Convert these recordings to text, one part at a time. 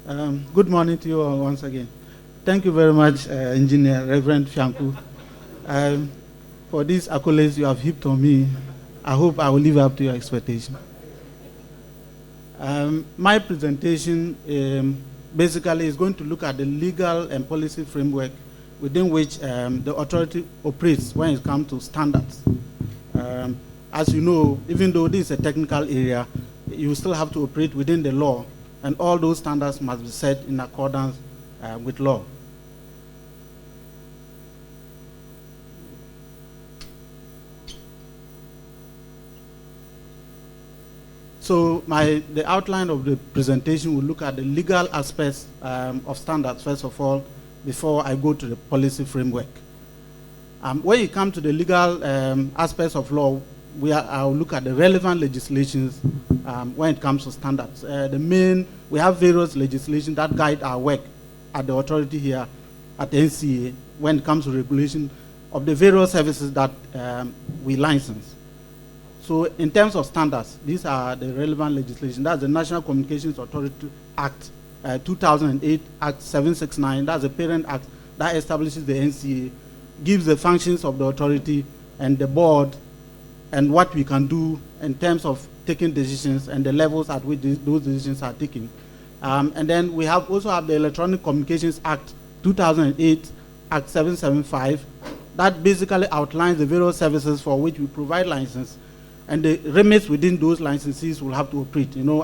Good morning to you all once again. Thank you very much, Engineer Reverend Fianku, for these accolades you have heaped on me. I hope I will live up to your expectation. My presentation basically is going to look at the legal and policy framework within which the authority operates when it comes to standards. As you know, even though this is a technical area, you still have to operate within the law, and all those standards must be set in accordance with law. So the outline of the presentation will look at the legal aspects of standards, first of all, before I go to the policy framework. When you come to the legal aspects of law, I'll look at the relevant legislations when it comes to standards. We have various legislation that guide our work at the authority here at the NCA when it comes to regulation of the various services that we license. So in terms of standards, these are the relevant legislation. That's the National Communications Authority Act 2008, Act 769. That's the parent act that establishes the NCA, gives the functions of the authority and the board and what we can do in terms of taking decisions and the levels at which those decisions are taken. And then we also have the Electronic Communications Act 2008, Act 775, that basically outlines the various services for which we provide license, and the remits within those licensees will have to operate. You know,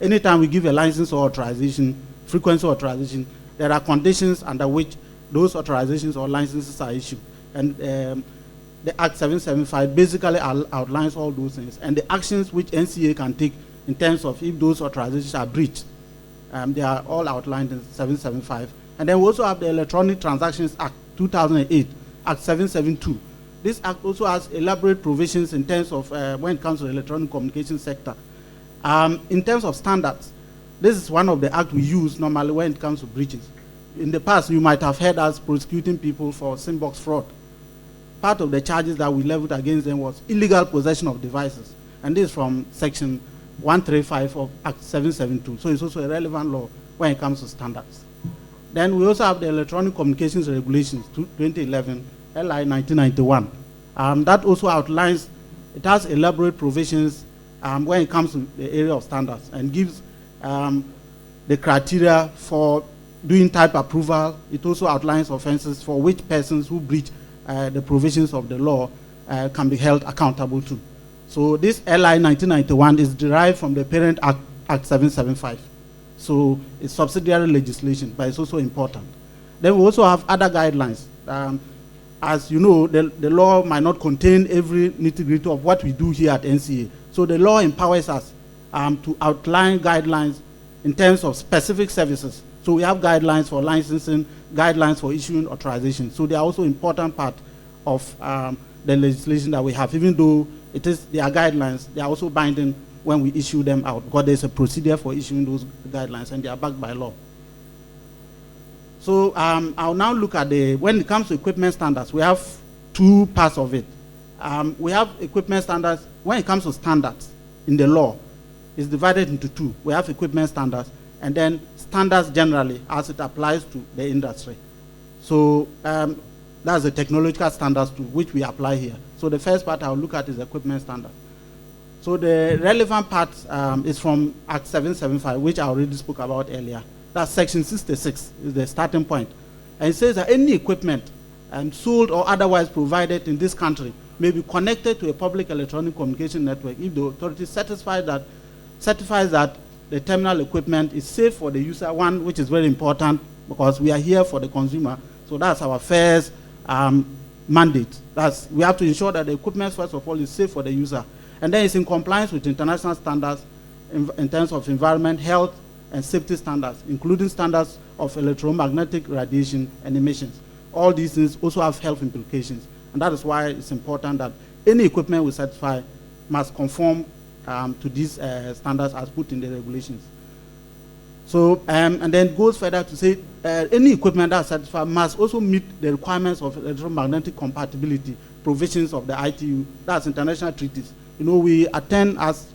anytime we give a license or authorization, frequency authorization, there are conditions under which those authorizations or licenses are issued. And the Act 775 basically outlines all those things and the actions which NCA can take in terms of if those authorizations are breached. They are all outlined in 775. And then we also have the Electronic Transactions Act 2008, Act 772. This act also has elaborate provisions in terms of when it comes to the electronic communication sector. In terms of standards, this is one of the acts we use normally when it comes to breaches. In the past, you might have heard us prosecuting people for SIM-box fraud. Part of the charges that we leveled against them was illegal possession of devices. And this is from Section 135 of Act 772. So it's also a relevant law when it comes to standards. Then we also have the Electronic Communications Regulations 2011, LI 1991. That also outlines, it has elaborate provisions when it comes to the area of standards and gives the criteria for doing type approval. It also outlines offenses for which persons who breach the provisions of the law can be held accountable to. So this LI 1991 is derived from the parent Act, Act 775. So it's subsidiary legislation, but it's also important. Then we also have other guidelines. As you know, the law might not contain every nitty-gritty of what we do here at NCA. So the law empowers us to outline guidelines in terms of specific services. So we have guidelines for licensing, guidelines for issuing authorization. So they are also important part of the legislation that we have. Even though they are guidelines, they are also binding when we issue them out, because there's a procedure for issuing those guidelines and they are backed by law. So I'll now look at when it comes to equipment standards, we have two parts of it. We have equipment standards. When it comes to standards in the law, it's divided into two. We have equipment standards and then standards generally as it applies to the industry. So that's the technological standards to which we apply here. So the first part I'll look at is equipment standard. So the relevant part is from Act 775, which I already spoke about earlier. That's Section 66 is the starting point. And it says that any equipment sold or otherwise provided in this country may be connected to a public electronic communication network if the authority certifies that the terminal equipment is safe for the user, one which is very important because we are here for the consumer. So that's our first mandate. We have to ensure that the equipment, first of all, is safe for the user. And then it's in compliance with international standards in terms of environment, health, and safety standards, including standards of electromagnetic radiation and emissions. All these things also have health implications. And that is why it's important that any equipment we certify must conform to these standards as put in the regulations. So, and then it goes further to say any equipment that is certified must also meet the requirements of electromagnetic compatibility provisions of the ITU, that's international treaties. You know, we attend as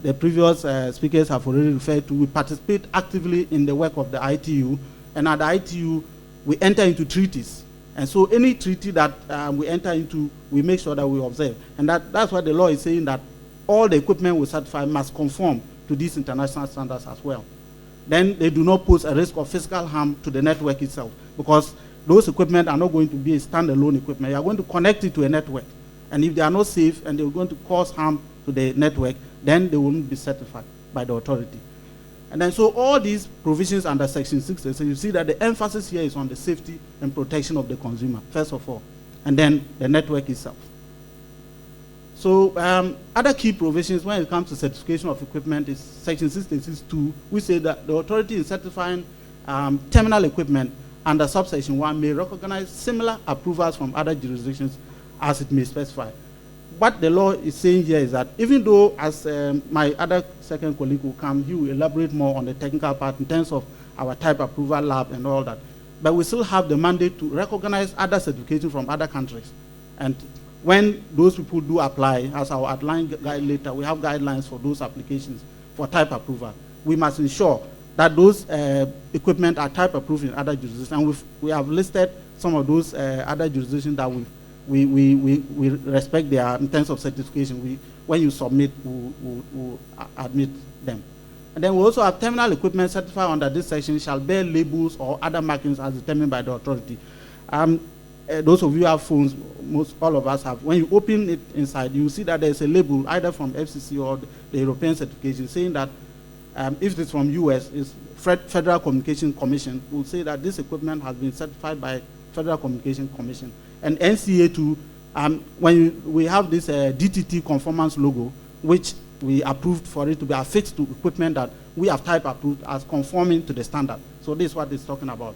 the previous speakers have already referred to, we participate actively in the work of the ITU, and at the ITU, we enter into treaties. And so any treaty that we enter into, we make sure that we observe. And that's what the law is saying, that all the equipment we certify must conform to these international standards as well. Then they do not pose a risk of physical harm to the network itself, because those equipment are not going to be a standalone equipment. You are going to connect it to a network. And if they are not safe and they're going to cause harm to the network, then they will not be certified by the authority. And then so all these provisions under Section 6, so you see that the emphasis here is on the safety and protection of the consumer, first of all, and then the network itself. So other key provisions when it comes to certification of equipment is Section 6.2, we say that the authority in certifying terminal equipment under subsection 1 may recognize similar approvals from other jurisdictions as it may specify. What the law is saying here is that even though, as my other second colleague will come, he will elaborate more on the technical part in terms of our type approval lab and all that, but we still have the mandate to recognize other certifications from other countries. And when those people do apply, as our outline guide later, we have guidelines for those applications for type approval. We must ensure that those equipment are type approved in other jurisdictions. And we have listed some of those other jurisdictions that we respect their in terms of certification. When you submit, we admit them. And then we also have terminal equipment certified under this section shall bear labels or other markings as determined by the authority. Those of you who have phones, all of us have. When you open it inside, you see that there's a label either from FCC or the European certification saying that if it's from US, it's Federal Communication Commission will say that this equipment has been certified by Federal Communication Commission. And NCA too, when we have this DTT conformance logo, which we approved for it to be affixed to equipment that we have type approved as conforming to the standard. So this is what it's talking about.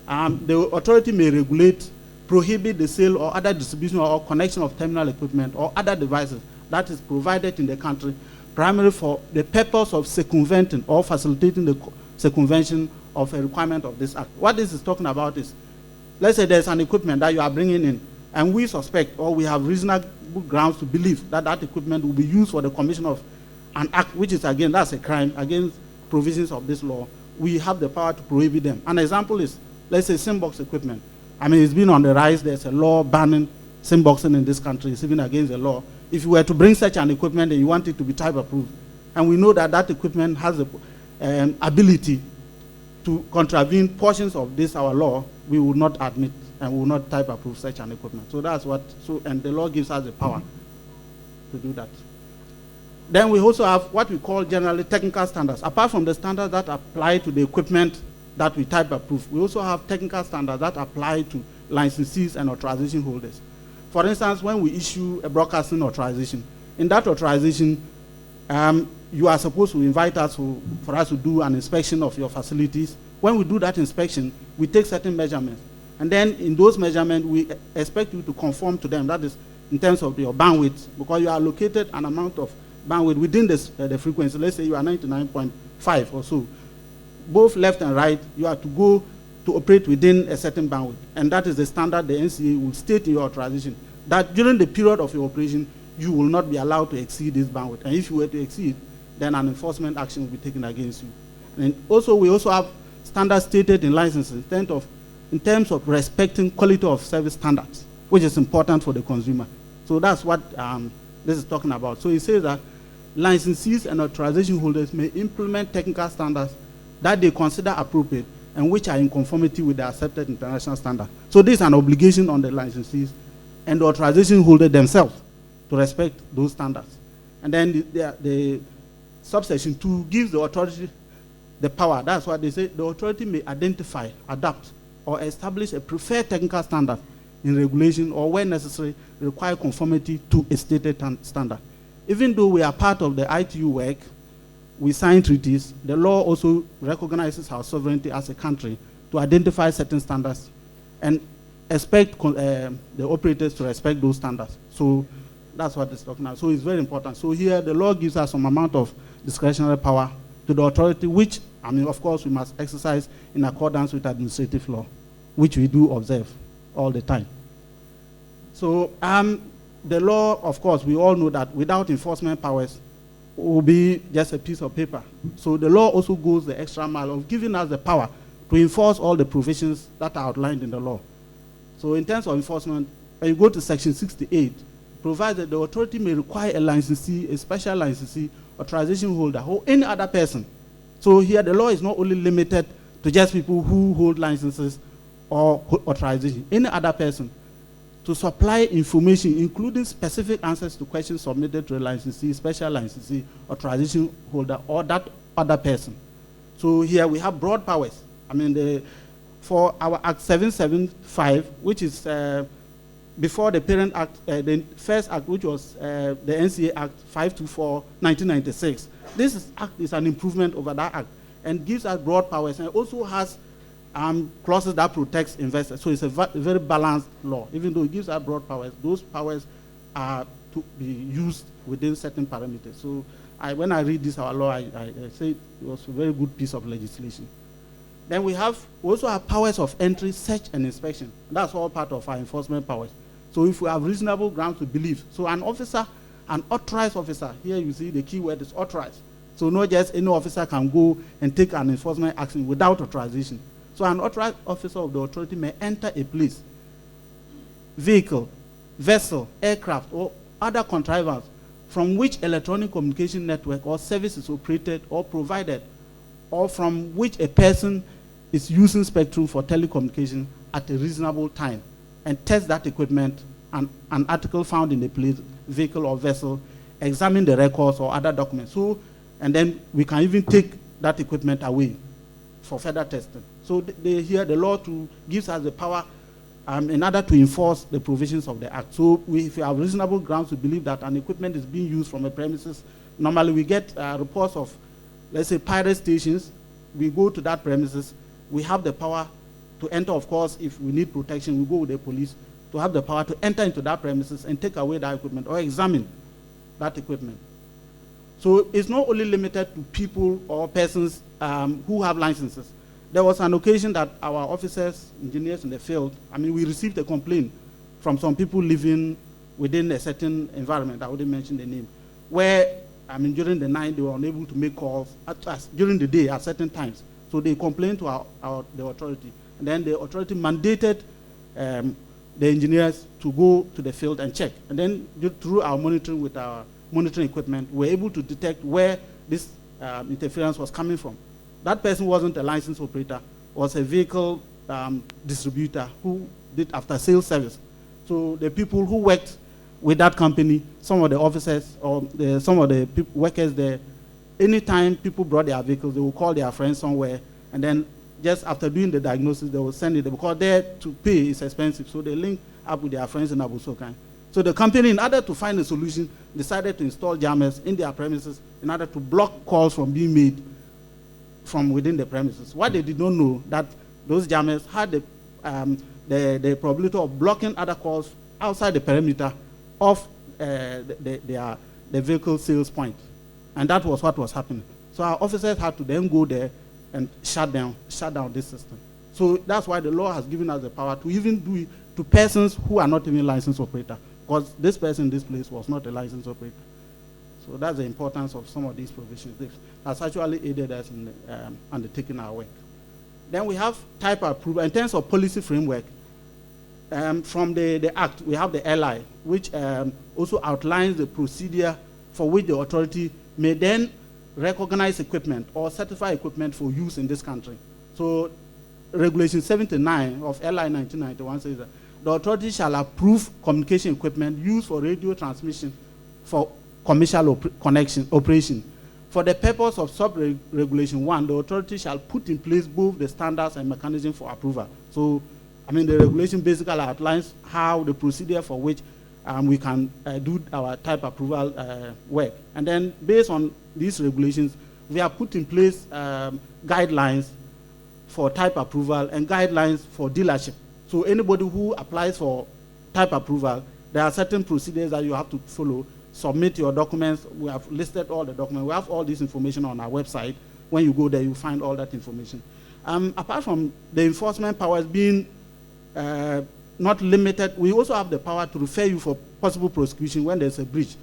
The authority may regulate, prohibit the sale or other distribution or connection of terminal equipment or other devices that is provided in the country, primarily for the purpose of circumventing or facilitating the circumvention of a requirement of this act. What this is talking about is, let's say there's an equipment that you are bringing in, and we suspect or we have reasonable grounds to believe that that equipment will be used for the commission of an act, which is, again, that's a crime against provisions of this law. We have the power to prohibit them. An example is, let's say, SIM-box equipment. I mean, it's been on the rise. There's a law banning SIM-boxing in this country. It's even against the law. If you were to bring such an equipment and you want it to be type approved, and we know that that equipment has the ability to contravene portions of this, our law, we will not admit and will not type approve such an equipment. So that's what, and the law gives us the power to do that. Then we also have what we call generally technical standards. Apart from the standards that apply to the equipment that we type approve, we also have technical standards that apply to licensees and authorization holders. For instance, when we issue a broadcasting authorization, in that authorization, you are supposed to invite us for us to do an inspection of your facilities. When we do that inspection, we take certain measurements. And then in those measurements, we expect you to conform to them. That is in terms of your bandwidth, because you are allocated an amount of bandwidth within the frequency. Let's say you are 99.5 or so. Both left and right, you have to go to operate within a certain bandwidth. And that is the standard the NCA will state in your authorization, that during the period of your operation, you will not be allowed to exceed this bandwidth. And if you were to exceed, then an enforcement action will be taken against you. And also, we also have standards stated in licenses in terms of respecting quality of service standards, which is important for the consumer. So that's what this is talking about. So it says that licensees and authorization holders may implement technical standards that they consider appropriate and which are in conformity with the accepted international standard. So this is an obligation on the licensees and the authorization holder themselves to respect those standards. And then the subsection 2 gives the authority the power. That's what they say. The authority may identify, adapt, or establish a preferred technical standard in regulation or, where necessary, require conformity to a stated standard. Even though we are part of the ITU work, we sign treaties, the law also recognizes our sovereignty as a country to identify certain standards and expect the operators to respect those standards. So that's what it's talking about. So it's very important. So here the law gives us some amount of discretionary power to the authority, which, I mean, of course, we must exercise in accordance with administrative law, which we do observe all the time. So the law, of course, we all know that without enforcement powers, will be just a piece of paper. So the law also goes the extra mile of giving us the power to enforce all the provisions that are outlined in the law. So in terms of enforcement, when you go to section 68, provides that the authority may require a licensee, a special licensee, authorization holder, or any other person. So here the law is not only limited to just people who hold licenses or authorization, any other person, to supply information, including specific answers to questions submitted to a licensee, special licensee, authorization holder, or that other person. So here we have broad powers. I mean, for our Act 775, which is before the Parent Act, the first act, which was the NCA Act 524, 1996. This act is an improvement over that act and gives us broad powers, and also has clauses that protects investors. So it's a very balanced law. Even though it gives us broad powers, those powers are to be used within certain parameters. So when I read this, our law, I say it was a very good piece of legislation. Then we also have powers of entry, search, and inspection. That's all part of our enforcement powers. So if we have reasonable grounds to believe, so an officer, an authorized officer, here you see the key word is authorized. So not just any officer can go and take an enforcement action without authorization. So an authorized officer of the authority may enter a place, vehicle, vessel, aircraft, or other contrivance from which electronic communication network or service is operated or provided, or from which a person is using spectrum for telecommunication at a reasonable time, and test that equipment and an article found in the place, vehicle or vessel, examine the records or other documents. So, and then we can even take that equipment away for further testing. So here the law gives us the power in order to enforce the provisions of the Act. So if we have reasonable grounds to believe that an equipment is being used from a premises, normally we get reports of, let's say, pirate stations. We go to that premises. We have the power to enter, of course, if we need protection, we go with the police, to have the power to enter into that premises and take away that equipment or examine that equipment. So it's not only limited to people or persons who have licenses. There was an occasion that our officers, engineers in the field, I mean, we received a complaint from some people living within a certain environment, I wouldn't mention the name, where, I mean, during the night, they were unable to make calls during the day at certain times. So they complained to the authority. And then the authority mandated the engineers to go to the field and check. And then through our monitoring with our monitoring equipment, we were able to detect where this interference was coming from. That person wasn't a licensed operator, was a vehicle distributor who did after-sales service. So the people who worked with that company, some of the officers or some of the workers there, anytime people brought their vehicles, they would call their friends somewhere, and then just after doing the diagnosis, they will send it, because there to pay is expensive, so they link up with their friends in Abu Sokan. So the company, in order to find a solution, decided to install jammers in their premises in order to block calls from being made from within the premises. What they did not know, that those jammers had the probability of blocking other calls outside the perimeter of the vehicle sales point. And that was what was happening. So our officers had to then go there and shut down this system. So that's why the law has given us the power to even do it to persons who are not even licensed operator, because this person in this place was not a licensed operator. So that's the importance of some of these provisions. This has actually aided us in undertaking our work. Then we have type approval. In terms of policy framework, from the Act, we have the LI, which also outlines the procedure for which the authority may then recognize equipment or certify equipment for use in this country. So Regulation 79 of LI 1991 says that the authority shall approve communication equipment used for radio transmission for commercial operation. For the purpose of sub-regulation 1, the authority shall put in place both the standards and mechanism for approval. So, I mean, the regulation basically outlines how the procedure for which we can do our type approval work. And then, based on these regulations, we have put in place guidelines for type approval and guidelines for dealership. So anybody who applies for type approval, there are certain procedures that you have to follow. Submit your documents. We have listed all the documents. We have all this information on our website. When you go there, you find all that information. Apart from the enforcement powers being not limited, we also have the power to refer you for possible prosecution when there's a breach.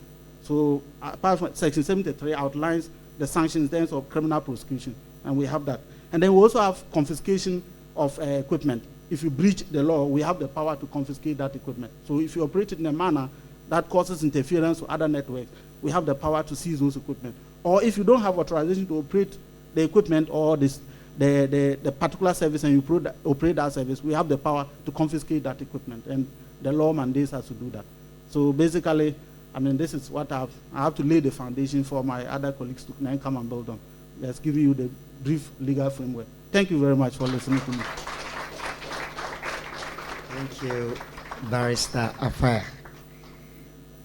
So apart from Section 73 outlines the sanctions in terms of criminal prosecution, and we have that. And then we also have confiscation of equipment. If you breach the law, we have the power to confiscate that equipment. So if you operate it in a manner that causes interference with other networks, we have the power to seize those equipment. Or if you don't have authorization to operate the equipment or the particular service and you operate that service, we have the power to confiscate that equipment. And the law mandates us to do that. So basically, I mean, this is what I have to lay the foundation for my other colleagues to then come and build on. Just giving you the brief legal framework. Thank you very much for listening to me. Thank you, Barrister Afar.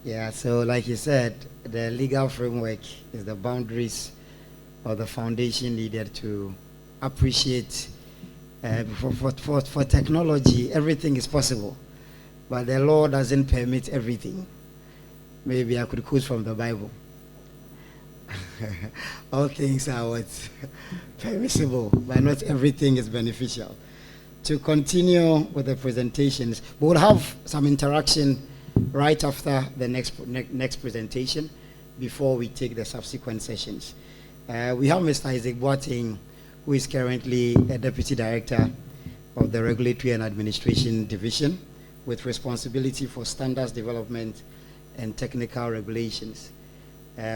Yeah, so like you said, the legal framework is the boundaries or the foundation needed to appreciate. For technology, everything is possible, but the law doesn't permit everything. Maybe I could quote from the Bible. All things are what's permissible, but not everything is beneficial. To continue with the presentations, we'll have some interaction right after the next presentation before we take the subsequent sessions. We have Mr. Isaac Boateng, who is currently a Deputy Director of the Regulatory and Administration Division with responsibility for standards development and technical regulations.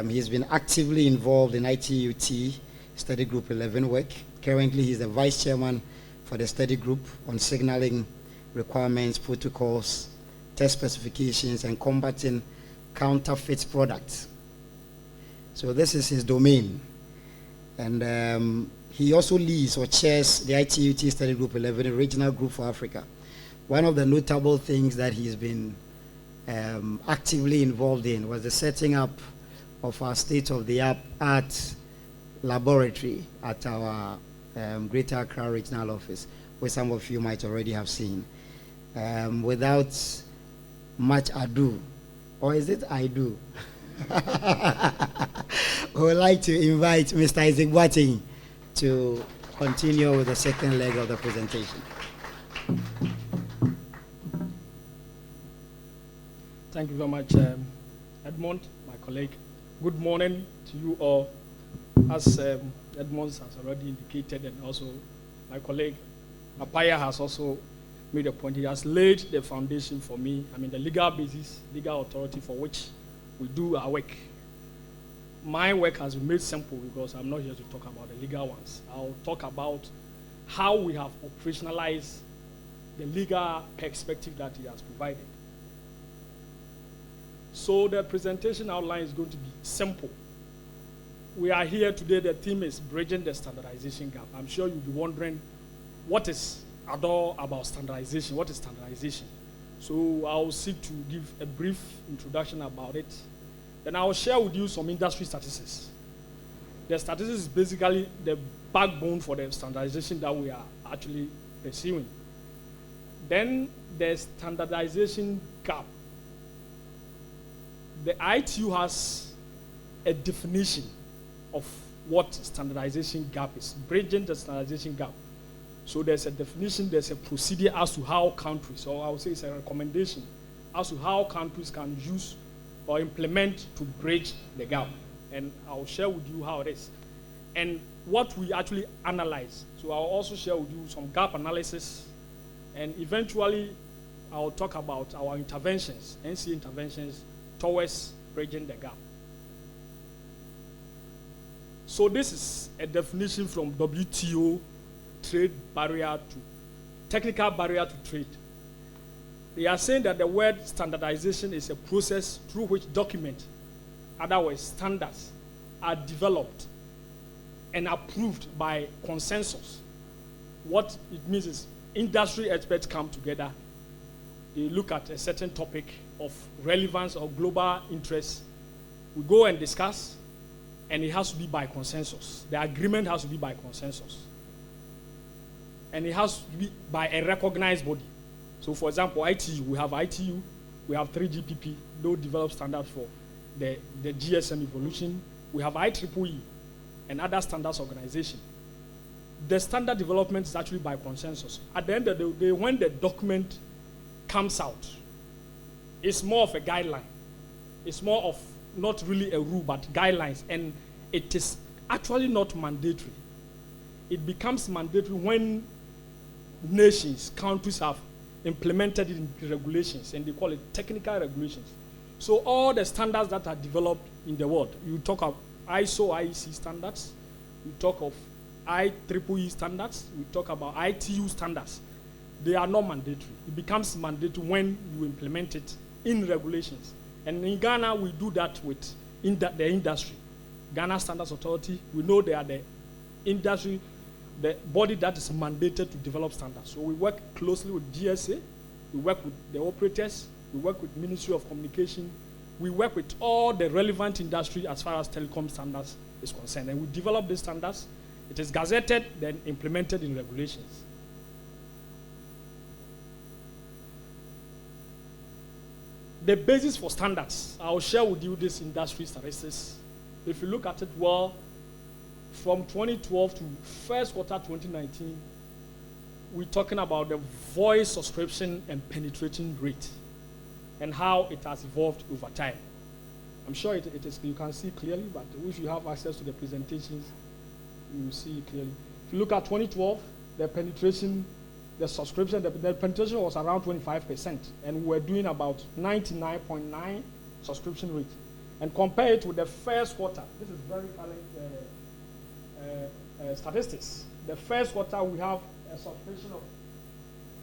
He's been actively involved in ITUT Study Group 11 work. Currently, he's the Vice Chairman for the study group on signaling requirements, protocols, test specifications, and combating counterfeit products. So this is his domain. And he also leads or chairs the ITUT Study Group 11 Regional Group for Africa. One of the notable things that he's been actively involved in was the setting up of our state-of-the-art laboratory at our Greater Accra Regional Office, which some of you might already have seen. Without much ado, or is it I do? We would like to invite Mr. Isaac Boateng to continue with the second leg of the presentation. Thank you very much, Edmond, my colleague. Good morning to you all. As Edmond has already indicated, and also my colleague Apaya has also made a point. He has laid the foundation for me, the legal basis, legal authority for which we do our work. My work has been made simple because I'm not here to talk about the legal ones. I'll talk about how we have operationalized the legal perspective that he has provided. So the presentation outline is going to be simple. We are here today, the theme is bridging the standardization gap. I'm sure you'll be wondering, what is all about standardization? What is standardization? So I'll seek to give a brief introduction about it. Then I'll share with you some industry statistics. The statistics is basically the backbone for the standardization that we are actually pursuing. Then the standardization gap. The ITU has a definition of what standardization gap is, bridging the standardization gap. So there's a definition, there's a procedure as to how countries, or I would say it's a recommendation, as to how countries can use or implement to bridge the gap. And I'll share with you how it is. And what we actually analyze. So I'll also share with you some gap analysis. And eventually, I'll talk about our interventions, NCA interventions, towards bridging the gap. So this is a definition from WTO, trade barrier to technical barrier to trade. They are saying that the word standardization is a process through which documents, otherwise standards, are developed and approved by consensus. What it means is industry experts come together, they look at a certain topic of relevance or global interest. We go and discuss, and it has to be by consensus. The agreement has to be by consensus. And it has to be by a recognized body. So for example, ITU, we have 3GPP, those developed standards for the GSM evolution. We have IEEE and other standards organization. The standard development is actually by consensus. At the end of the day, when the document comes out, it's more of a guideline. It's more of not really a rule, but guidelines, and it is actually not mandatory. It becomes mandatory when nations, countries have implemented it in regulations, and they call it technical regulations. So all the standards that are developed in the world, you talk of ISO, IEC standards, we talk of IEEE standards, we talk about ITU standards. They are not mandatory. It becomes mandatory when you implement it in regulations. And in Ghana, we do that with the industry. Ghana Standards Authority, we know they are the industry, the body that is mandated to develop standards. So we work closely with GSA, we work with the operators, we work with Ministry of Communication, we work with all the relevant industry as far as telecom standards is concerned. And we develop these standards. It is gazetted, then implemented in regulations. The basis for standards, I'll share with you this industry statistics. If you look at it well, from 2012 to first quarter 2019, we're talking about the voice subscription and penetration rate and how it has evolved over time. I'm sure it is, you can see clearly, but if you have access to the presentations, you will see it clearly. If you look at 2012, the penetration, the subscription, the penetration was around 25%, and we're doing about 99.9 subscription rate. And compare it with the first quarter, this is very current statistics. The first quarter, we have a subscription of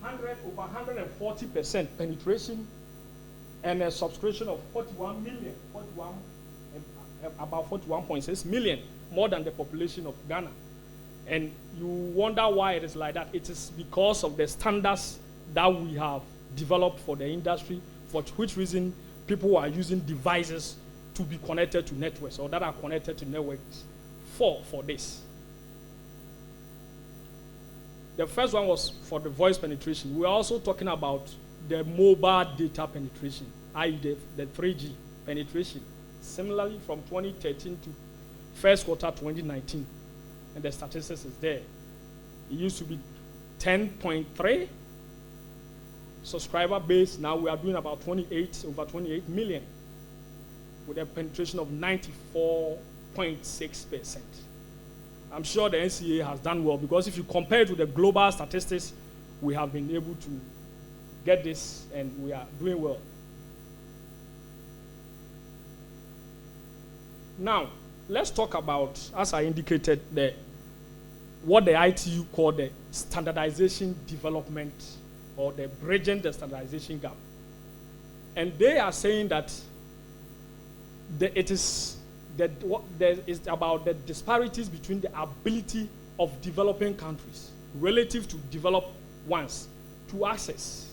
over 140% penetration, and a subscription of 41 million, about 41.6 million, more than the population of Ghana. And you wonder why it is like that. It is because of the standards that we have developed for the industry, for which reason people are using devices to be connected to networks, or that are connected to networks for this. The first one was for the voice penetration. We're also talking about the mobile data penetration, i.e. the 3G penetration. Similarly, from 2013 to first quarter 2019, and the statistics is there. It used to be 10.3 subscriber base. Now we are doing about over 28 million, with a penetration of 94.6%. I'm sure the NCA has done well, because if you compare it with the global statistics, we have been able to get this, and we are doing well. Now, let's talk about, as I indicated, what the ITU call the standardization development, or the bridging the standardization gap. And they are saying that it is about the disparities between the ability of developing countries relative to developed ones to access,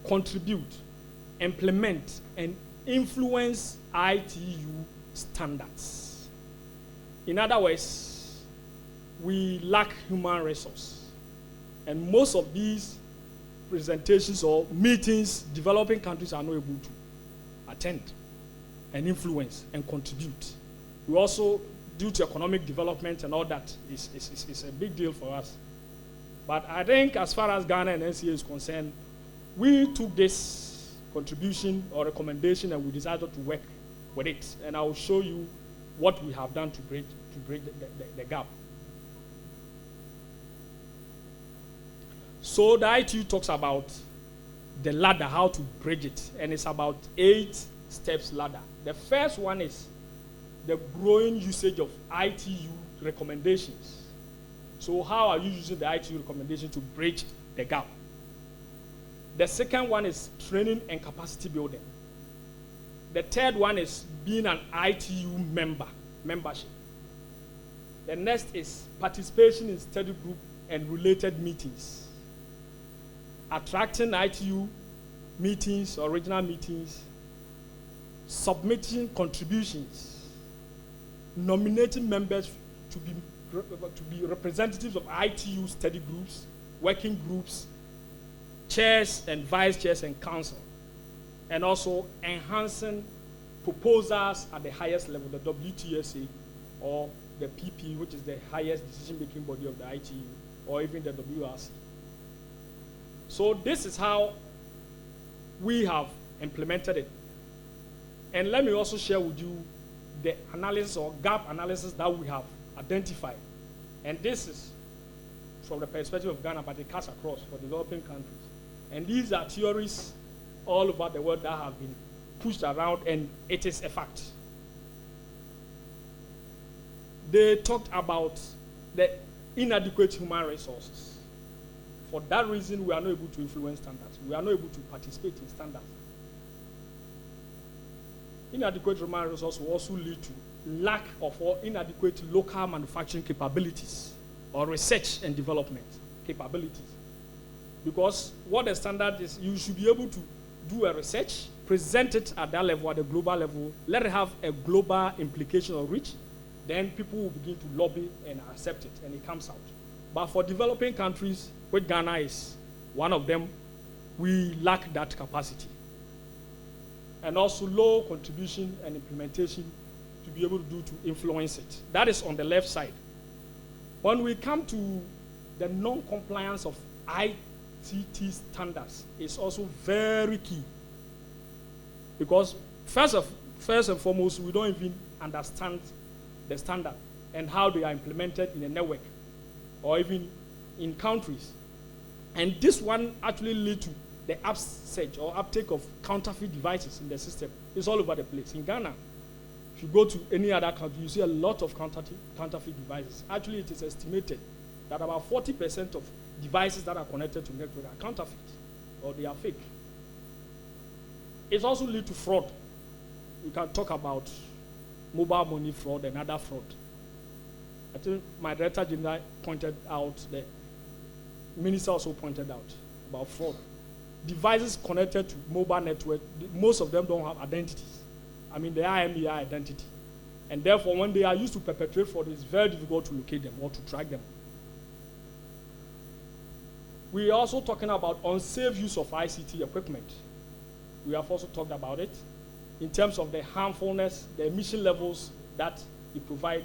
contribute, implement, and influence ITU standards. In other words, we lack human resource. And most of these presentations or meetings, developing countries are not able to attend and influence and contribute. We also, due to economic development and all that, is a big deal for us. But I think as far as Ghana and NCA is concerned, we took this contribution or recommendation and we decided to work with it. And I will show you what we have done to bridge the gap. So the ITU talks about the ladder, how to bridge it, and it's about 8 steps ladder. The first one is the growing usage of ITU recommendations. So how are you using the ITU recommendation to bridge the gap? The second one is training and capacity building. The third one is being an ITU membership. The next is participation in study group and related meetings. Attracting ITU meetings or regional meetings, submitting contributions, nominating members to be representatives of ITU study groups, working groups, chairs and vice chairs and council, and also enhancing proposals at the highest level, the WTIS or the PP, which is the highest decision-making body of the ITU, or even the WRC. So this is how we have implemented it. And let me also share with you the analysis or gap analysis that we have identified. And this is from the perspective of Ghana, but it cuts across for developing countries. And these are theories all over the world that have been pushed around, and it is a fact. They talked about the inadequate human resources. For that reason, we are not able to influence standards. We are not able to participate in standards. Inadequate human resources will also lead to lack of or inadequate local manufacturing capabilities or research and development capabilities. Because what the standard is, you should be able to do a research, present it at that level, at the global level, let it have a global implication or reach, then people will begin to lobby and accept it, and it comes out. But for developing countries, which Ghana is one of them, we lack that capacity. And also low contribution and implementation to be able to do to influence it. That is on the left side. When we come to the non-compliance of ICT standards, it's also very key. Because first and foremost, we don't even understand the standard and how they are implemented in a network or even in countries. And this one actually leads to the upsurge or uptake of counterfeit devices in the system. It's all over the place. In Ghana, if you go to any other country, you see a lot of counterfeit devices. Actually, it is estimated that about 40% of devices that are connected to network are counterfeit or they are fake. It also leads to fraud. We can talk about mobile money fraud and other fraud. I think my Director General pointed out, the Minister also pointed out about fraud. Devices connected to mobile network, most of them don't have identities. I mean, the IMEI identity. And therefore, when they are used to perpetrate fraud, it's very difficult to locate them or to track them. We are also talking about unsafe use of ICT equipment. We have also talked about it in terms of the harmfulness, the emission levels that it provides.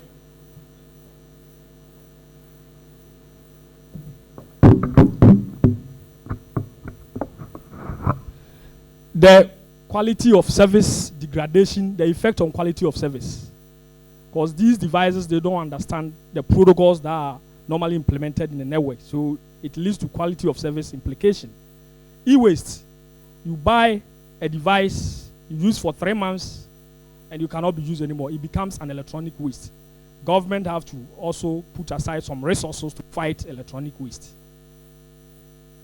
The quality of service degradation, the effect on quality of service. Because these devices, they don't understand the protocols that are normally implemented in the network. So it leads to quality of service implication. E-waste, you buy a device, you use for 3 months, and you cannot be used anymore. It becomes an electronic waste. Government have to also put aside some resources to fight electronic waste.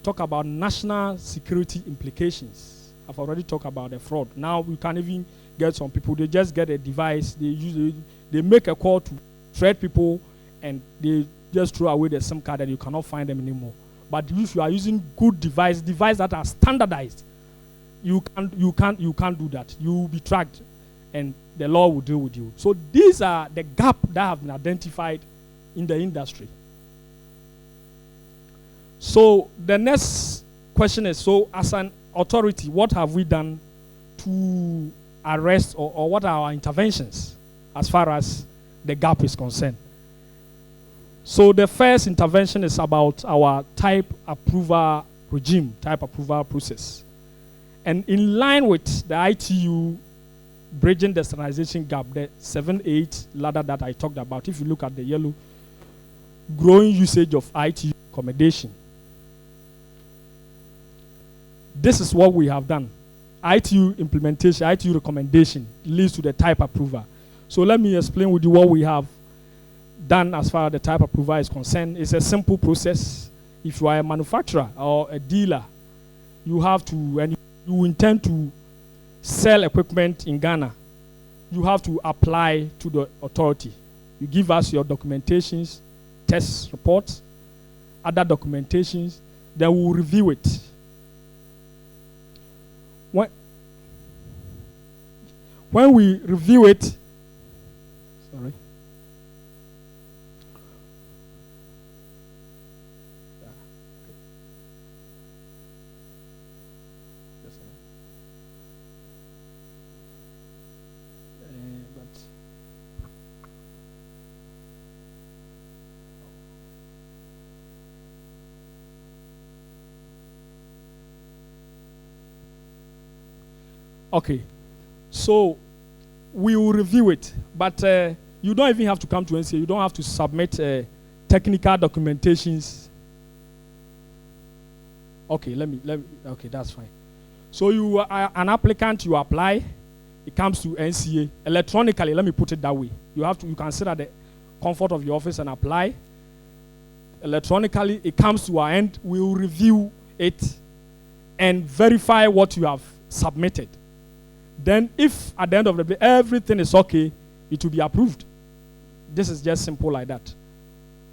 Talk about national security implications. I've already talked about the fraud. Now we can even get some people, they just get a device, they make a call to threat people, and they just throw away the SIM card and you cannot find them anymore. But if you are using good devices that are standardized, you can't do that. You will be tracked, and the law will deal with you. So these are the gaps that have been identified in the industry. So the next question is, so as an authority, what have we done to arrest or what are our interventions as far as the gap is concerned? So the first intervention is about our type approval regime, type approval process. And in line with the ITU bridging the standardization gap, the 7-8 ladder that I talked about, if you look at the yellow, growing usage of ITU accommodation. This is what we have done. ITU implementation, ITU recommendation leads to the type approval. So let me explain with you what we have done as far as the type approval is concerned. It's a simple process. If you are a manufacturer or a dealer, you have to, and you intend to sell equipment in Ghana, you have to apply to the authority. You give us your documentations, test reports, other documentations, then we will review it. When we review it, sorry. Okay, so we will review it, but you don't even have to come to NCA. You don't have to submit technical documentations. Okay, okay, that's fine. So you are an applicant, you apply, it comes to NCA electronically. Let me put it that way. You can sit at the comfort of your office and apply electronically. It comes to our end. We will review it and verify what you have submitted. Then if at the end of the day everything is okay, it will be approved. This is just simple like that.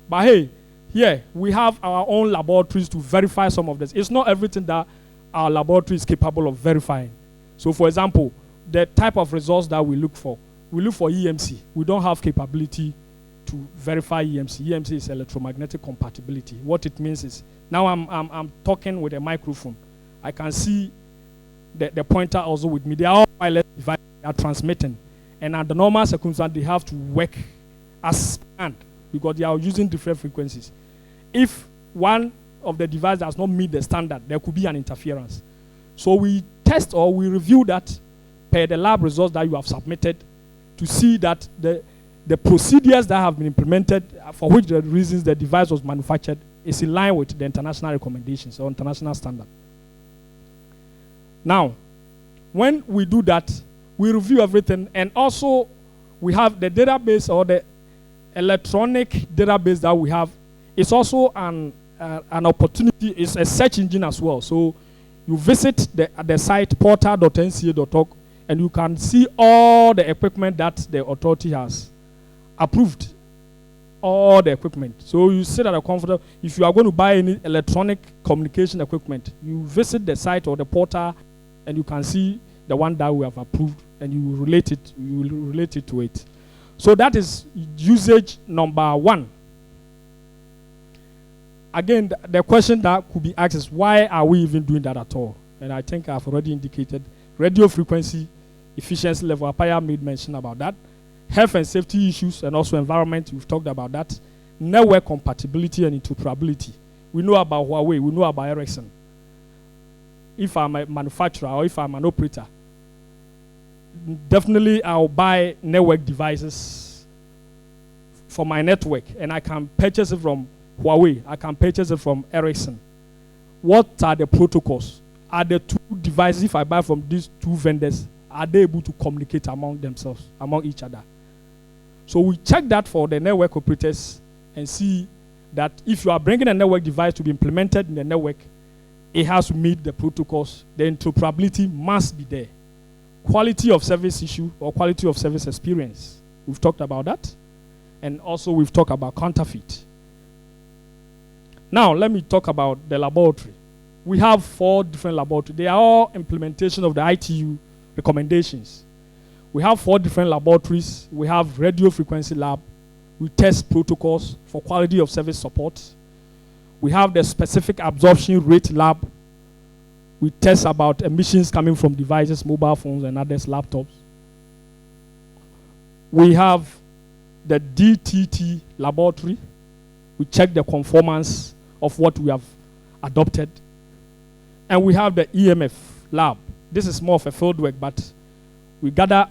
But hey, here we have our own laboratories to verify some of this. It's not everything that our laboratory is capable of verifying. So for example, the type of results that we look for EMC. We don't have capability to verify EMC. EMC is electromagnetic compatibility. What it means is, now I'm talking with a microphone. I can see the pointer also with me. They are all wireless devices, they are transmitting. And under normal circumstances, they have to work as planned because they are using different frequencies. If one of the devices does not meet the standard, there could be an interference. So we test or we review that per the lab results that you have submitted to see that the procedures that have been implemented for which the reasons the device was manufactured is in line with the international recommendations or international standard. Now, when we do that, we review everything, and also we have the database or the electronic database that we have. It's also an opportunity. It's a search engine as well. So you visit the site portal.nca.org, and you can see all the equipment that the authority has approved. All the equipment. So you sit at a comfortable. If you are going to buy any electronic communication equipment, you visit the site or the portal, and you can see the one that we have approved, and you will relate it to it. So that is usage number 1. Again, the question that could be asked is, why are we even doing that at all? And I think I've already indicated radio frequency efficiency level. Apaya made mention about that. Health and safety issues, and also environment. We've talked about that. Network compatibility and interoperability. We know about Huawei. We know about Ericsson. If I'm a manufacturer or if I'm an operator, definitely I'll buy network devices for my network, and I can purchase it from Huawei. I can purchase it from Ericsson. What are the protocols? Are the two devices, if I buy from these two vendors, are they able to communicate among themselves, among each other? So we check that for the network operators and see that if you are bringing a network device to be implemented in the network, it has to meet the protocols. The interoperability must be there. Quality of service issue or quality of service experience. We've talked about that. And also we've talked about counterfeit. Now let me talk about the laboratory. We have 4 different laboratories. They are all implementation of the ITU recommendations. We have 4 different laboratories. We have radio frequency lab. We test protocols for quality of service support. We have the specific absorption rate lab. We test about emissions coming from devices, mobile phones, and others, laptops. We have the DTT laboratory. We check the conformance of what we have adopted. And we have the EMF lab. This is more of a field work, but we gather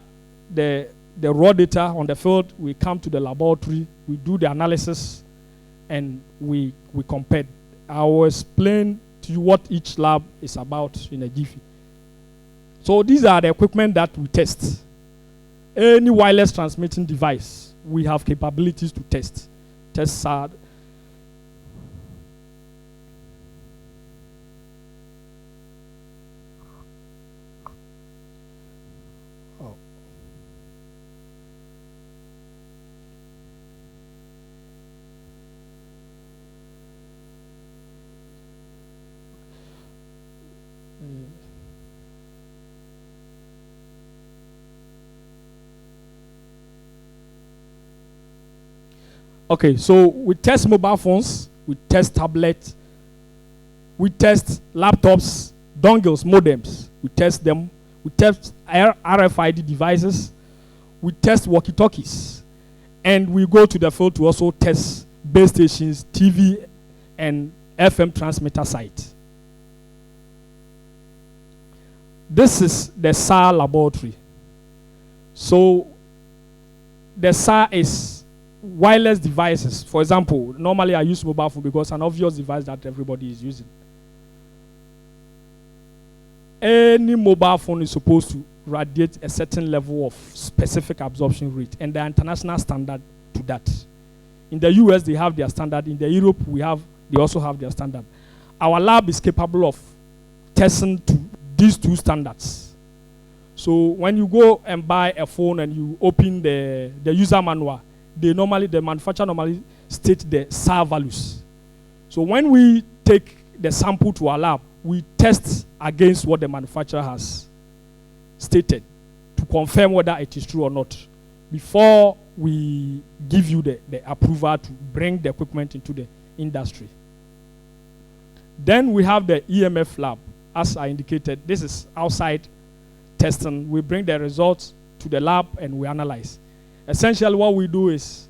the raw data on the field. We come to the laboratory. We do the analysis, and we compare. I will explain to you what each lab is about in a jiffy. So these are the equipment that we test. Any wireless transmitting device, we have capabilities to test. Test SAD. Okay, so we test mobile phones, we test tablets, we test laptops, dongles, modems. We test them. We test RFID devices. We test walkie-talkies. And we go to the field to also test base stations, TV, and FM transmitter site. This is the SAR laboratory. So the SAR is wireless devices. For example, normally I use mobile phone because it's an obvious device that everybody is using. Any mobile phone is supposed to radiate a certain level of specific absorption rate, and the international standard to that. In the US, they have their standard. In the Europe, they also have their standard. Our lab is capable of testing to these two standards. So when you go and buy a phone and you open the user manual, the manufacturer normally state the SAR values. So when we take the sample to our lab, we test against what the manufacturer has stated to confirm whether it is true or not before we give you the approval to bring the equipment into the industry. Then we have the EMF lab. As I indicated, this is outside testing. We bring the results to the lab and we analyze. Essentially what we do is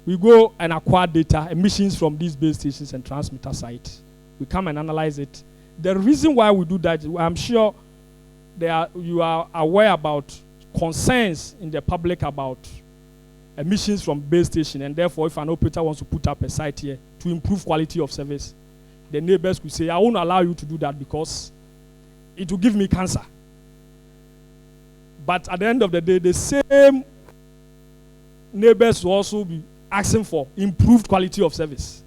we go and acquire data, emissions from these base stations and transmitter sites. We come and analyze it. The reason why we do that, I'm sure you are aware about concerns in the public about emissions from base station, and therefore if an operator wants to put up a site here to improve quality of service, the neighbors could say, I won't allow you to do that because it will give me cancer. But at the end of the day, the same neighbors will also be asking for improved quality of service.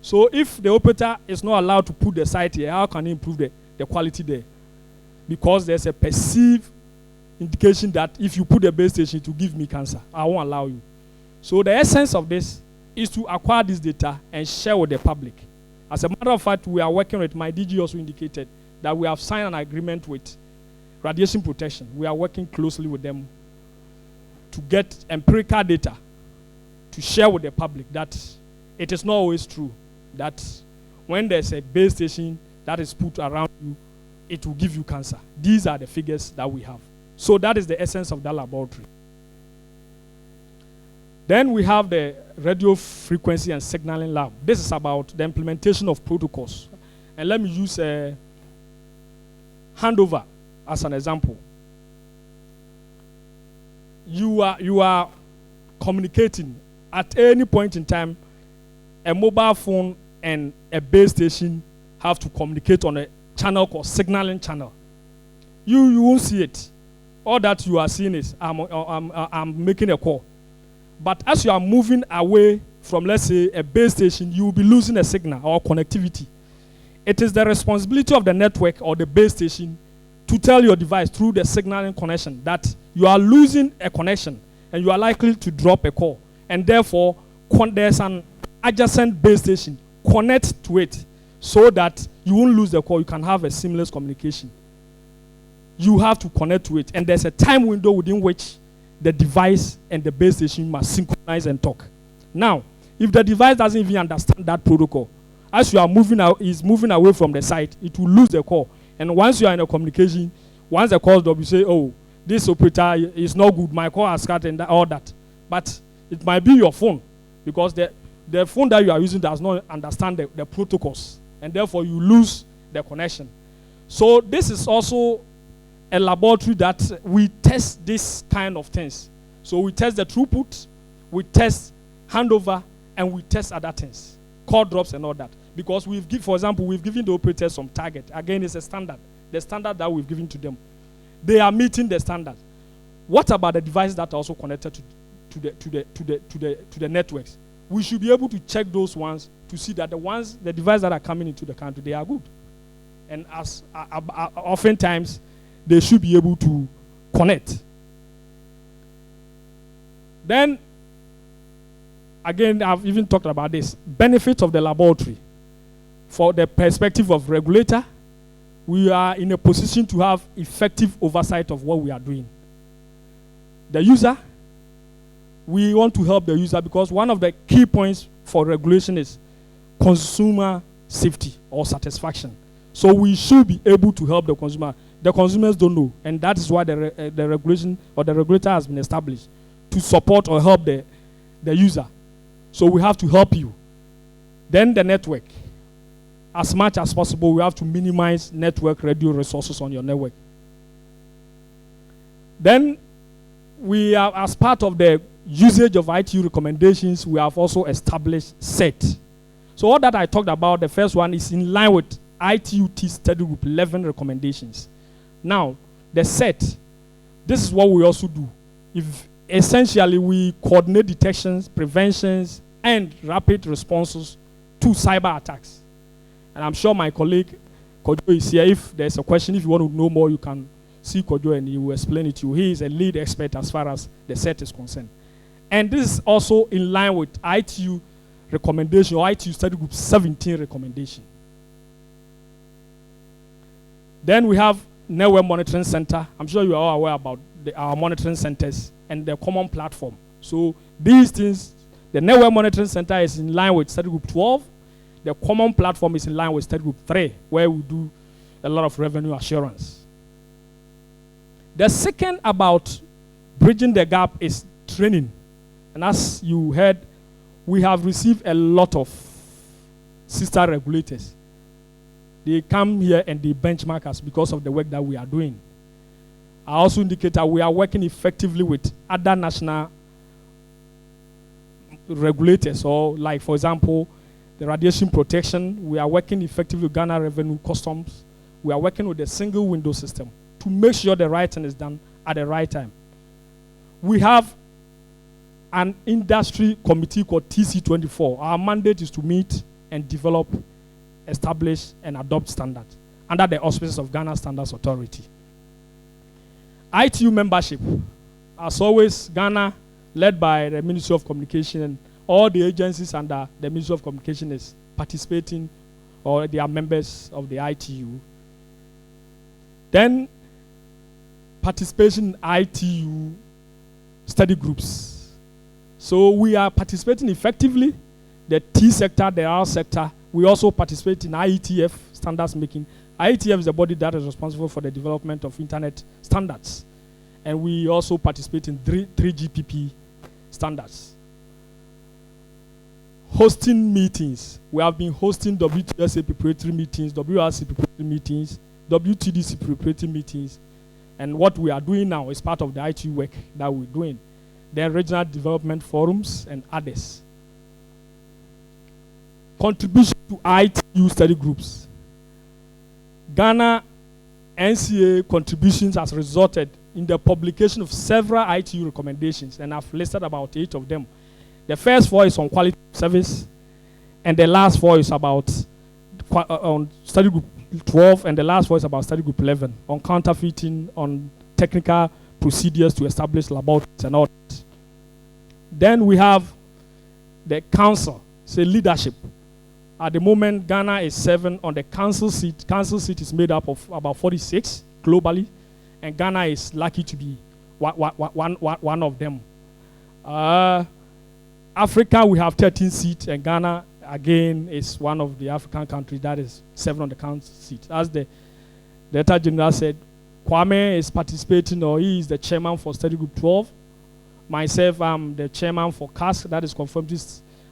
So if the operator is not allowed to put the site here, how can he improve the quality there? Because there's a perceived indication that if you put the base station, it will give me cancer. I won't allow you. So the essence of this is to acquire this data and share with the public. As a matter of fact, we are working with, my DG also indicated that we have signed an agreement with Radiation Protection. We are working closely with them to get empirical data to share with the public that it is not always true that when there's a base station that is put around you, it will give you cancer. These are the figures that we have. So that is the essence of that laboratory. Then we have the radio frequency and signaling lab. This is about the implementation of protocols. And let me use a handover as an example. You are communicating at any point in time. A mobile phone and a base station have to communicate on a channel called signaling channel. You won't see it. All that you are seeing is I'm making a call. But as you are moving away from, let's say, a base station, you will be losing a signal or connectivity. It is the responsibility of the network or the base station to tell your device through the signaling connection that you are losing a connection and you are likely to drop a call. And therefore, there's an adjacent base station. Connect to it so that you won't lose the call. You can have a seamless communication. You have to connect to it. And there's a time window within which the device and the base station must synchronize and talk. Now, if the device doesn't even understand that protocol, as you are moving away from the site, it will lose the call. And once you are in a communication, once the call drop, you say, oh, this operator is not good, my call has cut and all that. But it might be your phone, because the phone that you are using does not understand the protocols, and therefore you lose the connection. So this is also a laboratory that we test this kind of things. So we test the throughput, we test handover, and we test other things, call drops and all that. Because for example, we've given the operators some target. Again, it's a standard, the standard that we've given to them. They are meeting the standard. What about the devices that are also connected to the networks? We should be able to check those ones to see that the devices that are coming into the country, they are good. And as oftentimes, they should be able to connect. Then, again, I've even talked about this. Benefits of the laboratory. For the perspective of regulator, we are in a position to have effective oversight of what we are doing. The user, we want to help the user because one of the key points for regulation is consumer safety or satisfaction. So we should be able to help the consumer. The consumers don't know, and that is why the regulation or the regulator has been established to support or help the user. So we have to help you. Then the network. As much as possible, we have to minimize network radio resources on your network. Then we are, as part of the usage of ITU recommendations, we have also established SET. So all that I talked about, the first one is in line with ITU-T Study Group 11 recommendations. Now, the SET, this is what we also do. If essentially we coordinate detections, preventions, and rapid responses to cyber attacks. And I'm sure my colleague Kojo is here. If there's a question, if you want to know more, you can see Kojo and he will explain it to you. He is a lead expert as far as the SET is concerned. And this is also in line with ITU recommendation or ITU Study Group 17 recommendation. Then we have Network Monitoring Center. I'm sure you are all aware about our monitoring centers and the common platform. So these things, the Network Monitoring Center is in line with Study Group 12. The common platform is in line with Study Group 3, where we do a lot of revenue assurance. The second about bridging the gap is training. And as you heard, we have received a lot of sister regulators. They come here and they benchmark us because of the work that we are doing. I also indicate that we are working effectively with other national regulators, or like, for example, the radiation protection. We are working effectively with Ghana Revenue Customs. We are working with the single window system to make sure the right thing is done at the right time. We have an industry committee called TC24. Our mandate is to meet and develop, establish, and adopt standards under the auspices of Ghana Standards Authority. ITU membership, as always, Ghana, led by the Ministry of Communication, and all the agencies under the Ministry of Communication is participating, or they are members of the ITU. Then, participation in ITU study groups. So we are participating effectively, the T sector, the R sector. We also participate in IETF standards making. IETF is the body that is responsible for the development of internet standards. And we also participate in 3GPP standards. Hosting meetings. We have been hosting WTIS preparatory meetings, WRC preparatory meetings, WTDC preparatory meetings. And what we are doing now is part of the ITU work that we're doing. Then regional development forums and others. Contribution to ITU study groups. Ghana NCA contributions has resulted in the publication of several ITU recommendations, and I've listed about 8 of them. The first 4 is on quality of service, and the last 4 is about on study group 12, and the last 4 is about study group 11, on counterfeiting, on technical procedures to establish laboratories and all that. Then we have the council, say leadership. At the moment, Ghana is 7 on the council seat. Council seat is made up of about 46 globally, and Ghana is lucky to be one of them. Africa, we have 13 seats, and Ghana, again, is one of the African countries that is 7 on the council seat. As the Director General said, Kwame is participating, or he is the chairman for Study Group 12. Myself, I'm the chairman for CASC, that is Conformity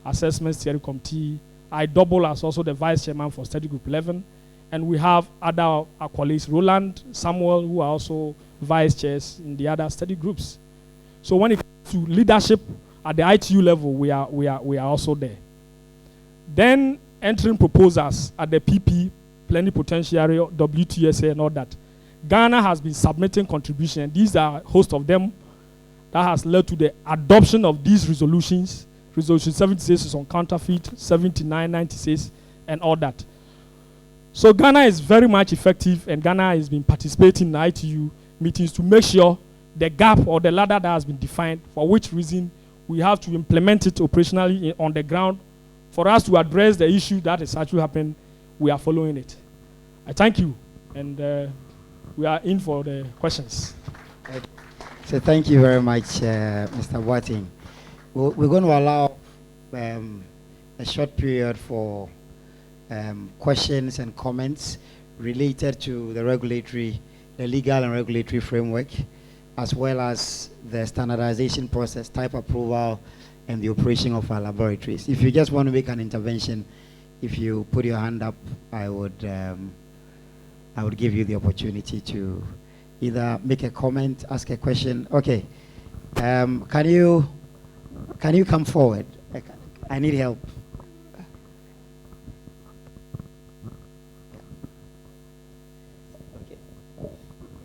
Assessment Steering Committee. I double as also the vice chairman for Study Group 11. And we have other our colleagues, Roland, Samuel, who are also vice chairs in the other study groups. So when it comes to leadership at the ITU level, we are also there. Then entering proposals at the PP, plenipotentiary, WTIS, and all that. Ghana has been submitting contributions, and these are a host of them that has led to the adoption of these resolutions. Resolution 76 is on counterfeit, 79, 96, and all that. So Ghana is very much effective, and Ghana has been participating in ITU meetings to make sure the gap or the ladder that has been defined, for which reason we have to implement it operationally on the ground. For us to address the issue that is actually happening, we are following it. I thank you, and we are in for the questions. So thank you very much, Mr. Boateng. We're going to allow a short period for questions and comments related to the legal and regulatory framework, as well as the standardization process, type approval, and the operation of our laboratories. If you just want to make an intervention, if you put your hand up, I would give you the opportunity to either make a comment, ask a question. Okay, Can you come forward? I need help. Okay.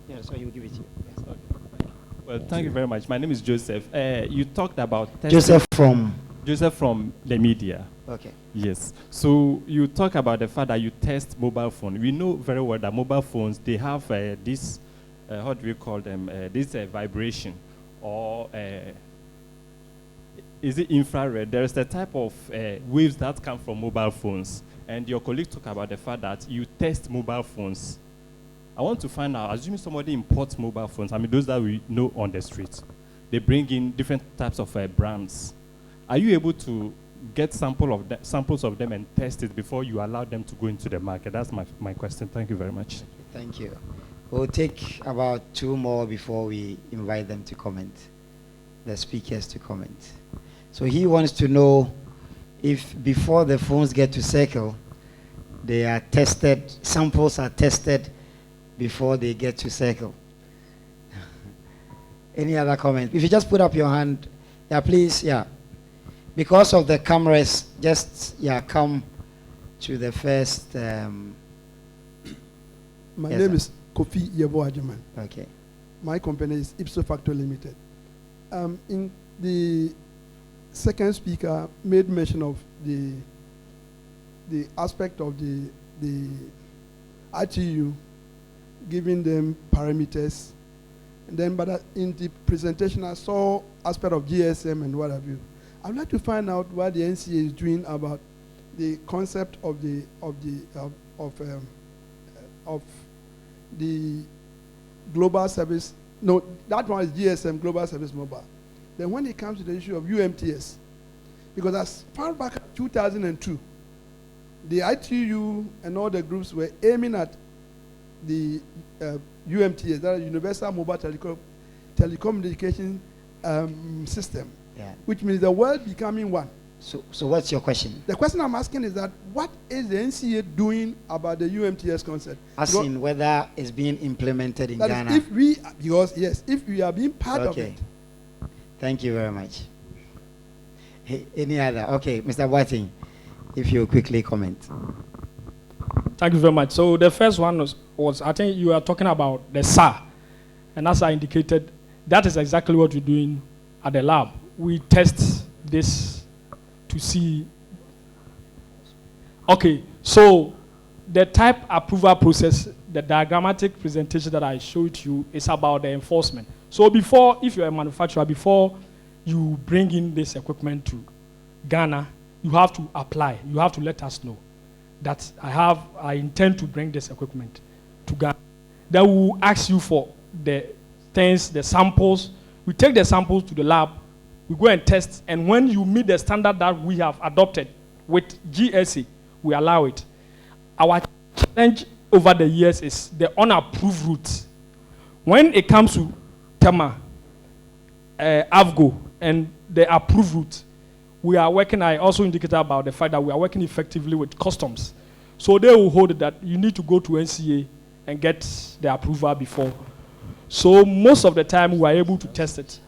Yeah, so you give it to you. Yes. Okay. Well, thank you very much. My name is Joseph. You talked about Joseph from. Joseph from the media. Okay. Yes. So you talk about the fact that you test mobile phone. We know very well that mobile phones, they have this, how do we call them? This vibration, or is it infrared? There is a type of waves that come from mobile phones. And your colleague talked about the fact that you test mobile phones. I want to find out, assuming somebody imports mobile phones, I mean those that we know on the streets, they bring in different types of brands. Are you able to get samples of them and test it before you allow them to go into the market? That's my question. Thank you very much. Thank you. We'll take about 2 more before we invite them to comment, the speakers to comment. So he wants to know if before the phones get to Circle, they are tested, samples are tested before they get to Circle. Any other comment? If you just put up your hand, yeah, please, yeah. Because of the cameras, just, yeah, come to the first. My yes, name sir. is Kofi Yebo Ajuman. Okay. My company is Ipso Facto Limited. In the second speaker made mention of the aspect of the ITU, giving them parameters, and then but in the presentation I saw aspect of GSM and what have you. I'd like to find out what the NCA is doing about the concept of the global service. No, that one is GSM, Global Service Mobile. Then when it comes to the issue of UMTS, because as far back as 2002, the ITU and all the groups were aiming at the UMTS, that is Universal Mobile Telecommunication System, Yeah. which means the world becoming one. So what's your question? The question I'm asking is that what is the NCA doing about the UMTS concept? As in whether it's being implemented in That Ghana. is if we are being part of it. Thank you very much. Hey, any other? Okay, Mr. Boating, if you quickly comment. Thank you very much. So the first one was I think you are talking about the SAR. And as I indicated, that is exactly what we're doing at the lab. We test this to see. Okay, so the type approval process, the diagrammatic presentation that I showed you is about the enforcement. So before, if you're a manufacturer, before you bring in this equipment to Ghana, you have to apply. You have to let us know that I intend to bring this equipment to Ghana. Then we will ask you for the things, the samples. We take the samples to the lab, we go and test, and when you meet the standard that we have adopted with GSA, we allow it. Our challenge over the years is the unapproved route. When it comes to TEMA, AVGO, and the approved route, we are working, I also indicated about the fact that we are working effectively with customs. So they will hold that you need to go to NCA and get the approval before. So most of the time we are able to test it.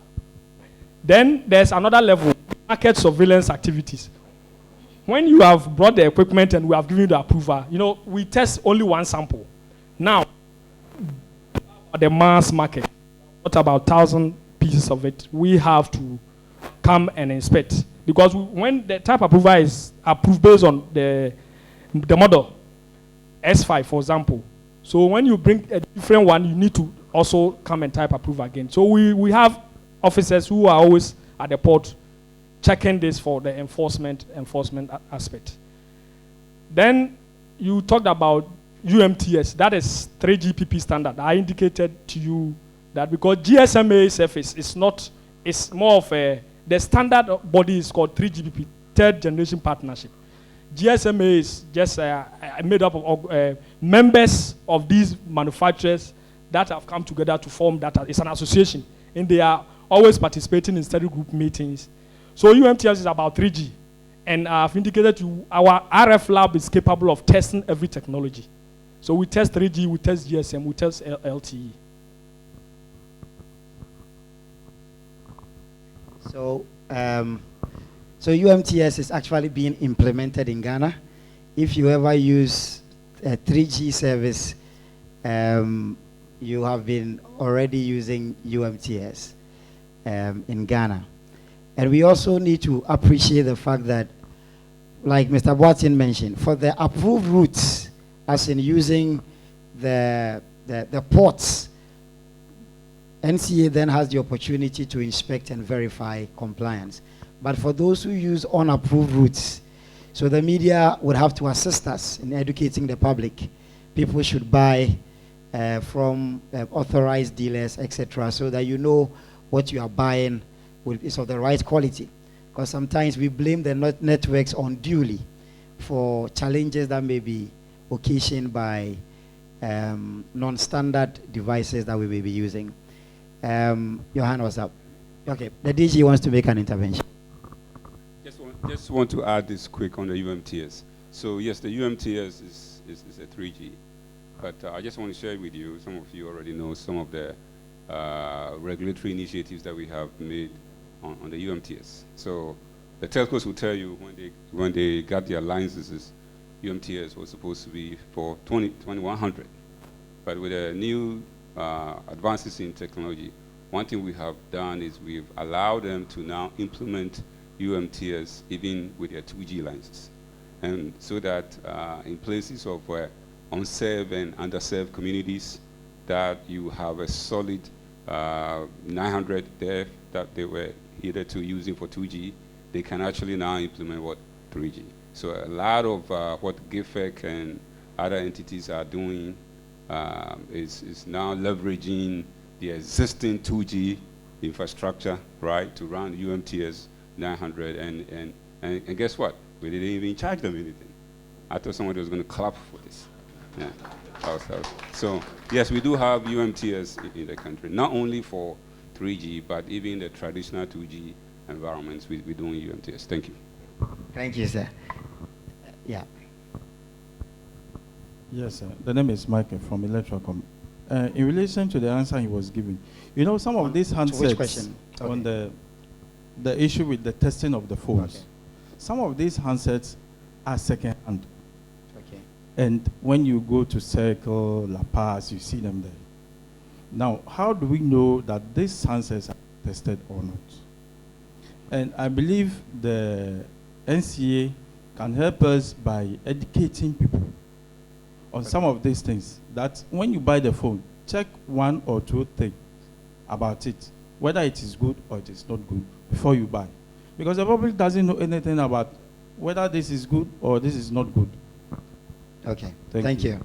Then there's another level, market surveillance activities. When you have brought the equipment and we have given you the approval, we test only one sample. Now, the mass market, what about 1,000 pieces of it, we have to come and inspect. Because when the type approval is approved based on the model, S5, for example, so when you bring a different one, you need to also come and type approval again. So we have officers who are always at the port checking this for the enforcement aspect. Then you talked about UMTS. That is 3GPP standard. I indicated to you that because GSMA surface is not, it's more of the standard body is called 3GPP, third generation partnership. GSMA is just made up of members of these manufacturers that have come together to form that. It's an association, and they are always participating in study group meetings. So UMTS is about 3G, and I've indicated to you our RF lab is capable of testing every technology. So we test 3G, we test GSM, we test LTE. So, so UMTS is actually being implemented in Ghana. If you ever use a 3G service, you have been already using UMTS in Ghana. And we also need to appreciate the fact that, like Mr. Boatin mentioned, for the approved routes, as in using the ports, NCA then has the opportunity to inspect and verify compliance. But for those who use unapproved routes, so the media would have to assist us in educating the public. People should buy from authorized dealers, etc., so that you know what you are buying is of the right quality. Because sometimes we blame the networks unduly for challenges that may be occasioned by non-standard devices that we may be using. Your hand was up. Okay, the DG wants to make an intervention. Just want to add this quick on the UMTS. So yes, the UMTS is a 3G, but I just want to share with you, some of you already know some of the regulatory initiatives that we have made on the UMTS. So the telcos will tell you when they got their licenses, UMTS was supposed to be for 2100. But with the new advances in technology, one thing we have done is we've allowed them to now implement UMTS even with their 2G licenses. And so that in places of unserved and underserved communities, that you have a solid 900 there that they were hitherto using for 2G, they can actually now implement what 3G. So a lot of what GIFEC and other entities are doing is now leveraging the existing 2G infrastructure, right, to run UMTS 900, and guess what? We didn't even charge them anything. I thought somebody was going to clap for this. Yeah. So yes, we do have UMTS in the country, not only for 3G, but even the traditional 2G environments, we're doing UMTS. Thank you. Thank you, sir. Yeah. Yes, sir. The name is Michael from Electrocom. In relation to the answer he was giving, you know, some of these handsets, which question? Okay. On the issue with the testing of the phones, okay. Some of these handsets are second-hand. Okay. And when you go to Circle, La Paz, you see them there. Now, how do we know that these handsets are tested or not? And I believe the NCA can help us by educating people on some of these things, that when you buy the phone, check one or two things about it, whether it is good or it is not good, before you buy. Because the public doesn't know anything about whether this is good or this is not good. Okay, Thank you.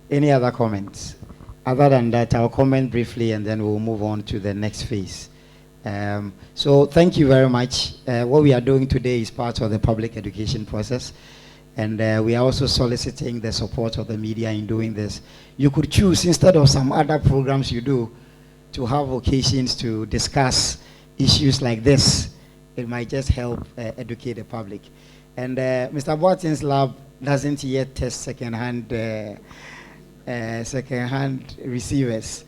Any other comments? Other than that, I'll comment briefly and then we'll move on to the next phase. So thank you very much. What we are doing today is part of the public education process. And we are also soliciting the support of the media in doing this. You could choose, instead of some other programs you do, to have occasions to discuss issues like this. It might just help educate the public. And Mr. Boatin's lab doesn't yet test second-hand receivers,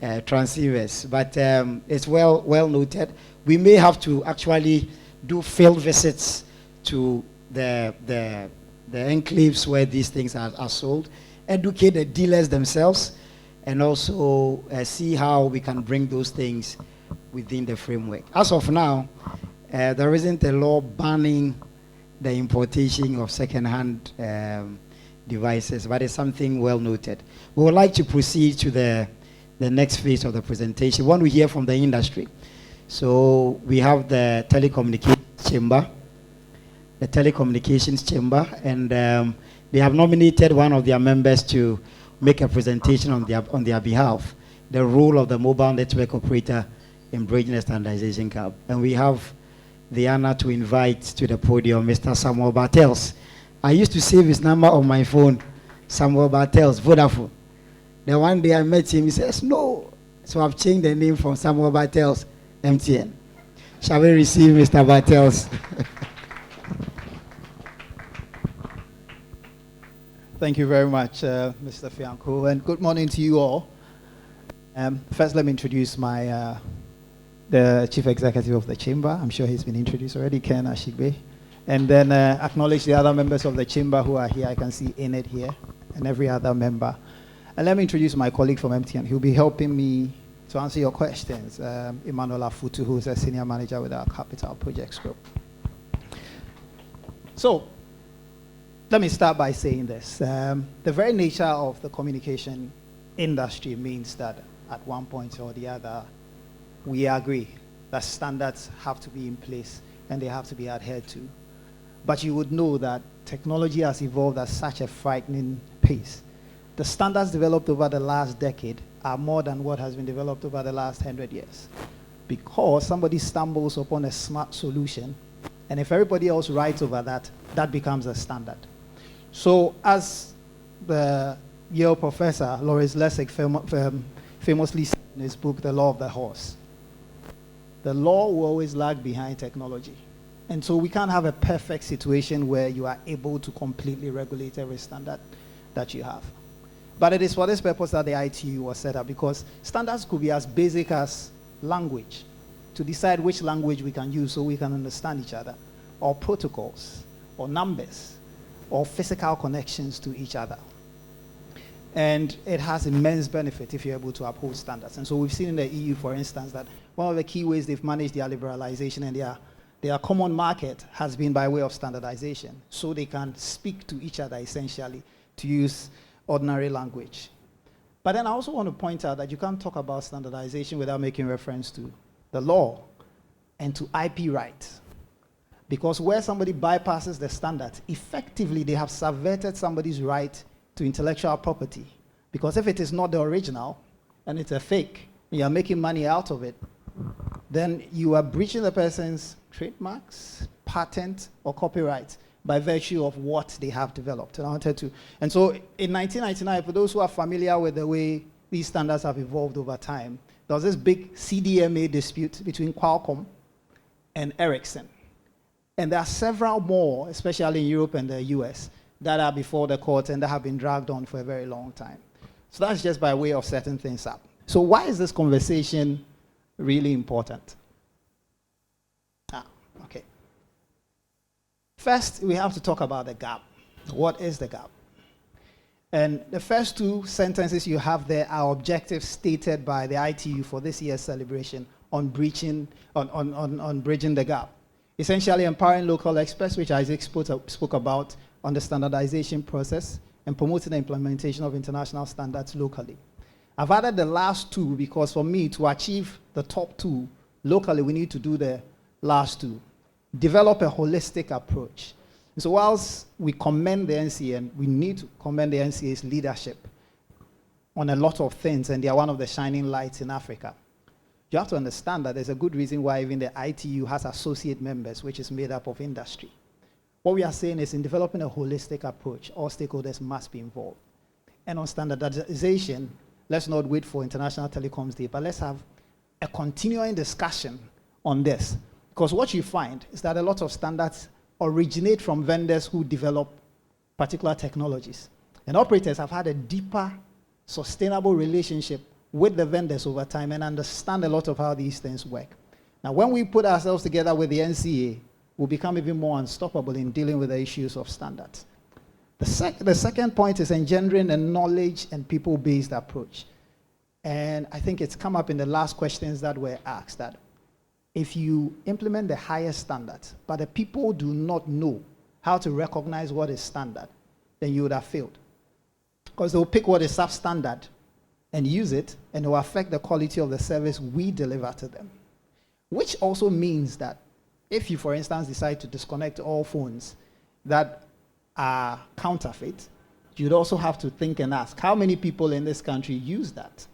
transceivers, but it's well noted. We may have to actually do field visits to the enclaves where these things are sold, educate the dealers themselves, and also see how we can bring those things within the framework. As of now, there isn't a law banning the importation of second-hand devices, but it's something well noted. We would like to proceed to the next phase of the presentation. One we hear from the industry. So we have the telecommunications chamber, and they have nominated one of their members to make a presentation on their behalf, the role of the mobile network operator in bridging the standardization gap. And we have the honor to invite to the podium Mr. Samuel Bartels. I used to save his number on my phone, Samuel Bartels, Vodafone. Then one day I met him, he says, no. So I've changed the name from Samuel Bartels, MTN. Shall we receive Mr. Bartels? Thank you very much, Mr. Fianco, and good morning to you all. First, let me introduce my the Chief Executive of the Chamber. I'm sure he's been introduced already, Ken Ashigbe. And then acknowledge the other members of the Chamber who are here. I can see Enid here and every other member. And let me introduce my colleague from MTN. He'll be helping me to answer your questions. Emmanuel Afutu, who is a senior manager with our Capital Projects Group. So, let me start by saying this. The very nature of the communication industry means that at one point or the other, we agree that standards have to be in place and they have to be adhered to. But you would know that technology has evolved at such a frightening pace. The standards developed over the last decade are more than what has been developed over the last 100 years. Because somebody stumbles upon a smart solution, and if everybody else writes over that, that becomes a standard. So as the Yale professor, Loris Lessig, famously said in his book, The Law of the Horse, the law will always lag behind technology. And so we can't have a perfect situation where you are able to completely regulate every standard that you have. But it is for this purpose that the ITU was set up, because standards could be as basic as language, to decide which language we can use so we can understand each other, or protocols, or numbers, or physical connections to each other. And it has immense benefit if you're able to uphold standards. And so we've seen in the EU, for instance, that one of the key ways they've managed their liberalization and their common market has been by way of standardization, so they can speak to each other essentially, to use ordinary language. But then I also want to point out that you can't talk about standardization without making reference to the law and to IP rights. Because where somebody bypasses the standards, effectively they have subverted somebody's right to intellectual property. Because if it is not the original and it's a fake, and you're making money out of it, then you are breaching the person's trademarks, patent, or copyright by virtue of what they have developed. And so in 1999, for those who are familiar with the way these standards have evolved over time, there was this big CDMA dispute between Qualcomm and Ericsson. And there are several more, especially in Europe and the US, that are before the court and that have been dragged on for a very long time. So that's just by way of setting things up. So why is this conversation really important? Okay. First, we have to talk about the gap. What is the gap? And the first two sentences you have there are objectives stated by the ITU for this year's celebration on bridging the gap. Essentially empowering local experts, which Isaac spoke about, on the standardization process and promoting the implementation of international standards locally. I've added the last two because for me, to achieve the top two locally, we need to do the last two. Develop a holistic approach. And so whilst we commend the NCA, and we need to commend the NCA's leadership on a lot of things, and they are one of the shining lights in Africa, you have to understand that there's a good reason why even the ITU has associate members, which is made up of industry. What we are saying is in developing a holistic approach, all stakeholders must be involved. And on standardization, let's not wait for International Telecoms Day, but let's have a continuing discussion on this. Because what you find is that a lot of standards originate from vendors who develop particular technologies. And operators have had a deeper, sustainable relationship with the vendors over time and understand a lot of how these things work. Now, when we put ourselves together with the NCA, we'll become even more unstoppable in dealing with the issues of standards. The second point is engendering a knowledge and people-based approach. And I think it's come up in the last questions that were asked, that if you implement the highest standards, but the people do not know how to recognize what is standard, then you would have failed. Because they'll pick what is substandard and use it, and it will affect the quality of the service we deliver to them. Which also means that if you, for instance, decide to disconnect all phones that are counterfeit, you'd also have to think and ask, how many people in this country use that?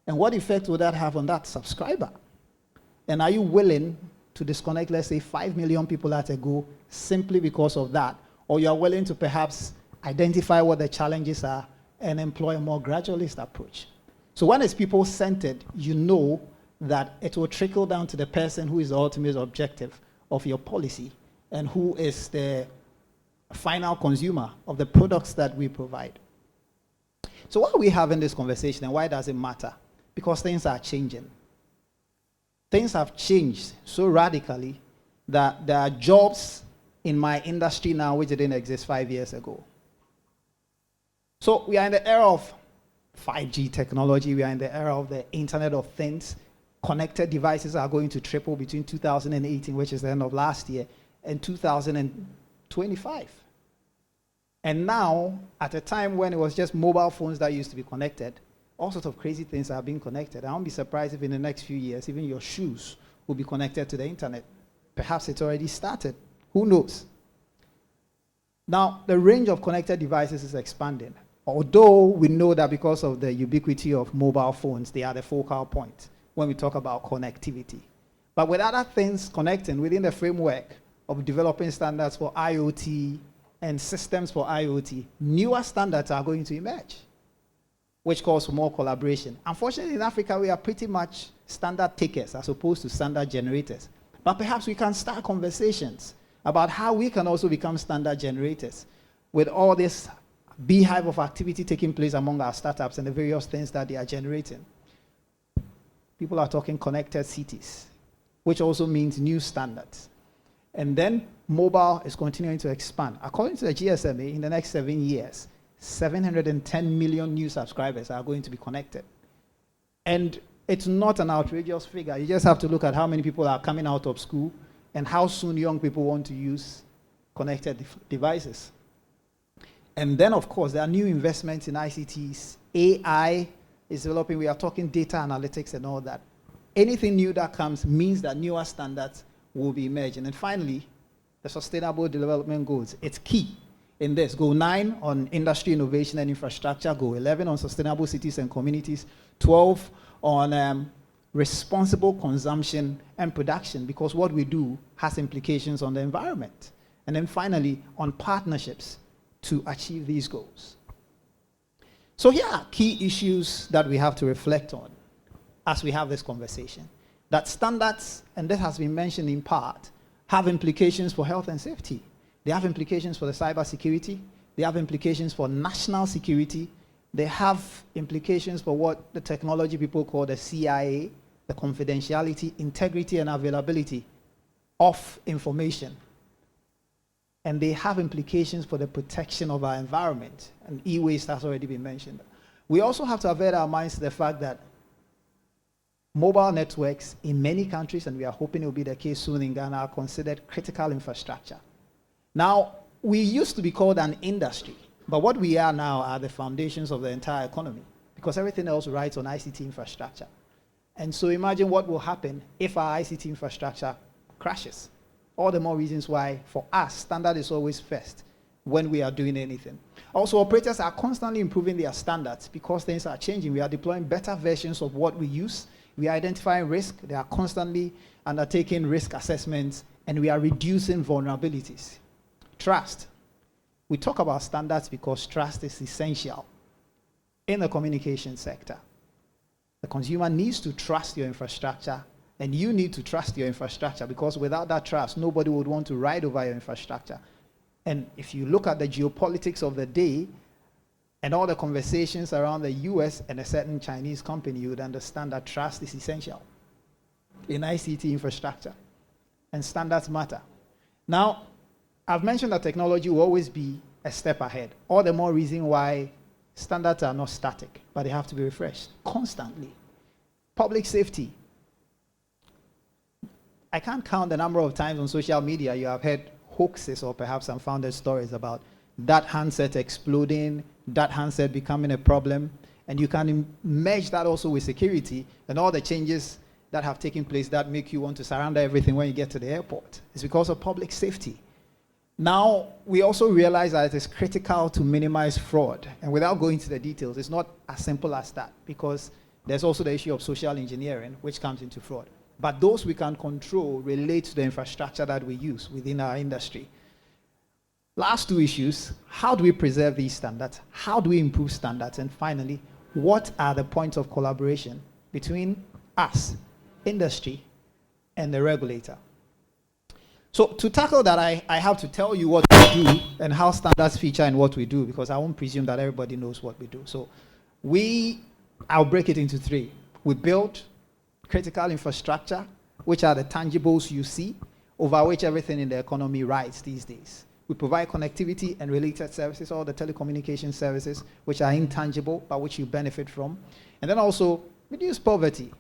And what effect would that have on that subscriber? And are you willing to disconnect, let's say, 5 million people at a go simply because of that? Or you are willing to perhaps identify what the challenges are and employ a more gradualist approach? So when it's people-centered, you know that it will trickle down to the person who is the ultimate objective of your policy and who is the final consumer of the products that we provide. So why are we having this conversation and why does it matter? Because things are changing. things have changed so radically that there are jobs in my industry now which didn't exist 5 years ago. So we are in the era of 5G technology. We are in the era of the Internet of Things. Connected devices are going to triple between 2018, which is the end of last year, and 2025. And now, at a time when it was just mobile phones that used to be connected, all sorts of crazy things are being connected. I won't be surprised if in the next few years, even your shoes will be connected to the internet. Perhaps it's already started. Who knows? Now, the range of connected devices is expanding. Although we know that because of the ubiquity of mobile phones, they are the focal point when we talk about connectivity. But with other things connecting within the framework of developing standards for IoT and systems for IoT, newer standards are going to emerge, which calls for more collaboration. Unfortunately, in Africa, we are pretty much standard takers as opposed to standard generators. But perhaps we can start conversations about how we can also become standard generators with all this beehive of activity taking place among our startups and the various things that they are generating. People are talking connected cities, which also means new standards. And then mobile is continuing to expand. According to the GSMA, in the next 7 years, 710 million new subscribers are going to be connected. And it's not an outrageous figure. You just have to look at how many people are coming out of school and how soon young people want to use connected devices. And then, of course, there are new investments in ICTs. AI is developing. We are talking data analytics and all that. Anything new that comes means that newer standards will be emerging. And finally, the Sustainable Development Goals. It's key in this. Goal 9 on industry, innovation, and infrastructure. Goal 11 on sustainable cities and communities. 12 on responsible consumption and production, because what we do has implications on the environment. And then finally, on partnerships to achieve these goals. So here are key issues that we have to reflect on as we have this conversation. That standards, and this has been mentioned in part, have implications for health and safety. They have implications for the cyber security. They have implications for national security. They have implications for what the technology people call the CIA, the confidentiality, integrity, and availability of information. And they have implications for the protection of our environment. And e-waste has already been mentioned. We also have to avert our minds to the fact that mobile networks in many countries, and we are hoping it will be the case soon in Ghana, are considered critical infrastructure. Now, we used to be called an industry, but what we are now are the foundations of the entire economy, because everything else rides on ICT infrastructure. And so imagine what will happen if our ICT infrastructure crashes. All the more reasons why, for us, standard is always first when we are doing anything. Also, operators are constantly improving their standards because things are changing. We are deploying better versions of what we use. We are identifying risk. They are constantly undertaking risk assessments, and we are reducing vulnerabilities. Trust. We talk about standards because trust is essential in the communication sector. The consumer needs to trust your infrastructure, and you need to trust your infrastructure, because without that trust, nobody would want to ride over your infrastructure. And if you look at the geopolitics of the day and all the conversations around the US and a certain Chinese company, you would understand that trust is essential in ICT infrastructure, and standards matter. Now, I've mentioned that technology will always be a step ahead. All the more reason why standards are not static, but they have to be refreshed constantly. Public safety. I can't count the number of times on social media you have heard hoaxes or perhaps unfounded stories about that handset exploding, that handset becoming a problem, and you can merge that also with security and all the changes that have taken place that make you want to surrender everything when you get to the airport. It's because of public safety. Now, we also realize that it is critical to minimize fraud. And without going into the details, it's not as simple as that, because there's also the issue of social engineering, which comes into fraud. But those we can control relate to the infrastructure that we use within our industry. Last two issues: how do we preserve these standards? How do we improve standards? And finally, what are the points of collaboration between us, industry, and the regulator? So to tackle that, I have to tell you what we do and how standards feature in what we do, because I won't presume that everybody knows what we do. So I'll break it into three. We build critical infrastructure which are the tangibles you see, over which everything in the economy rides these days. We provide connectivity and related services, all the telecommunication services, which are intangible, but which you benefit from. And then also reduce poverty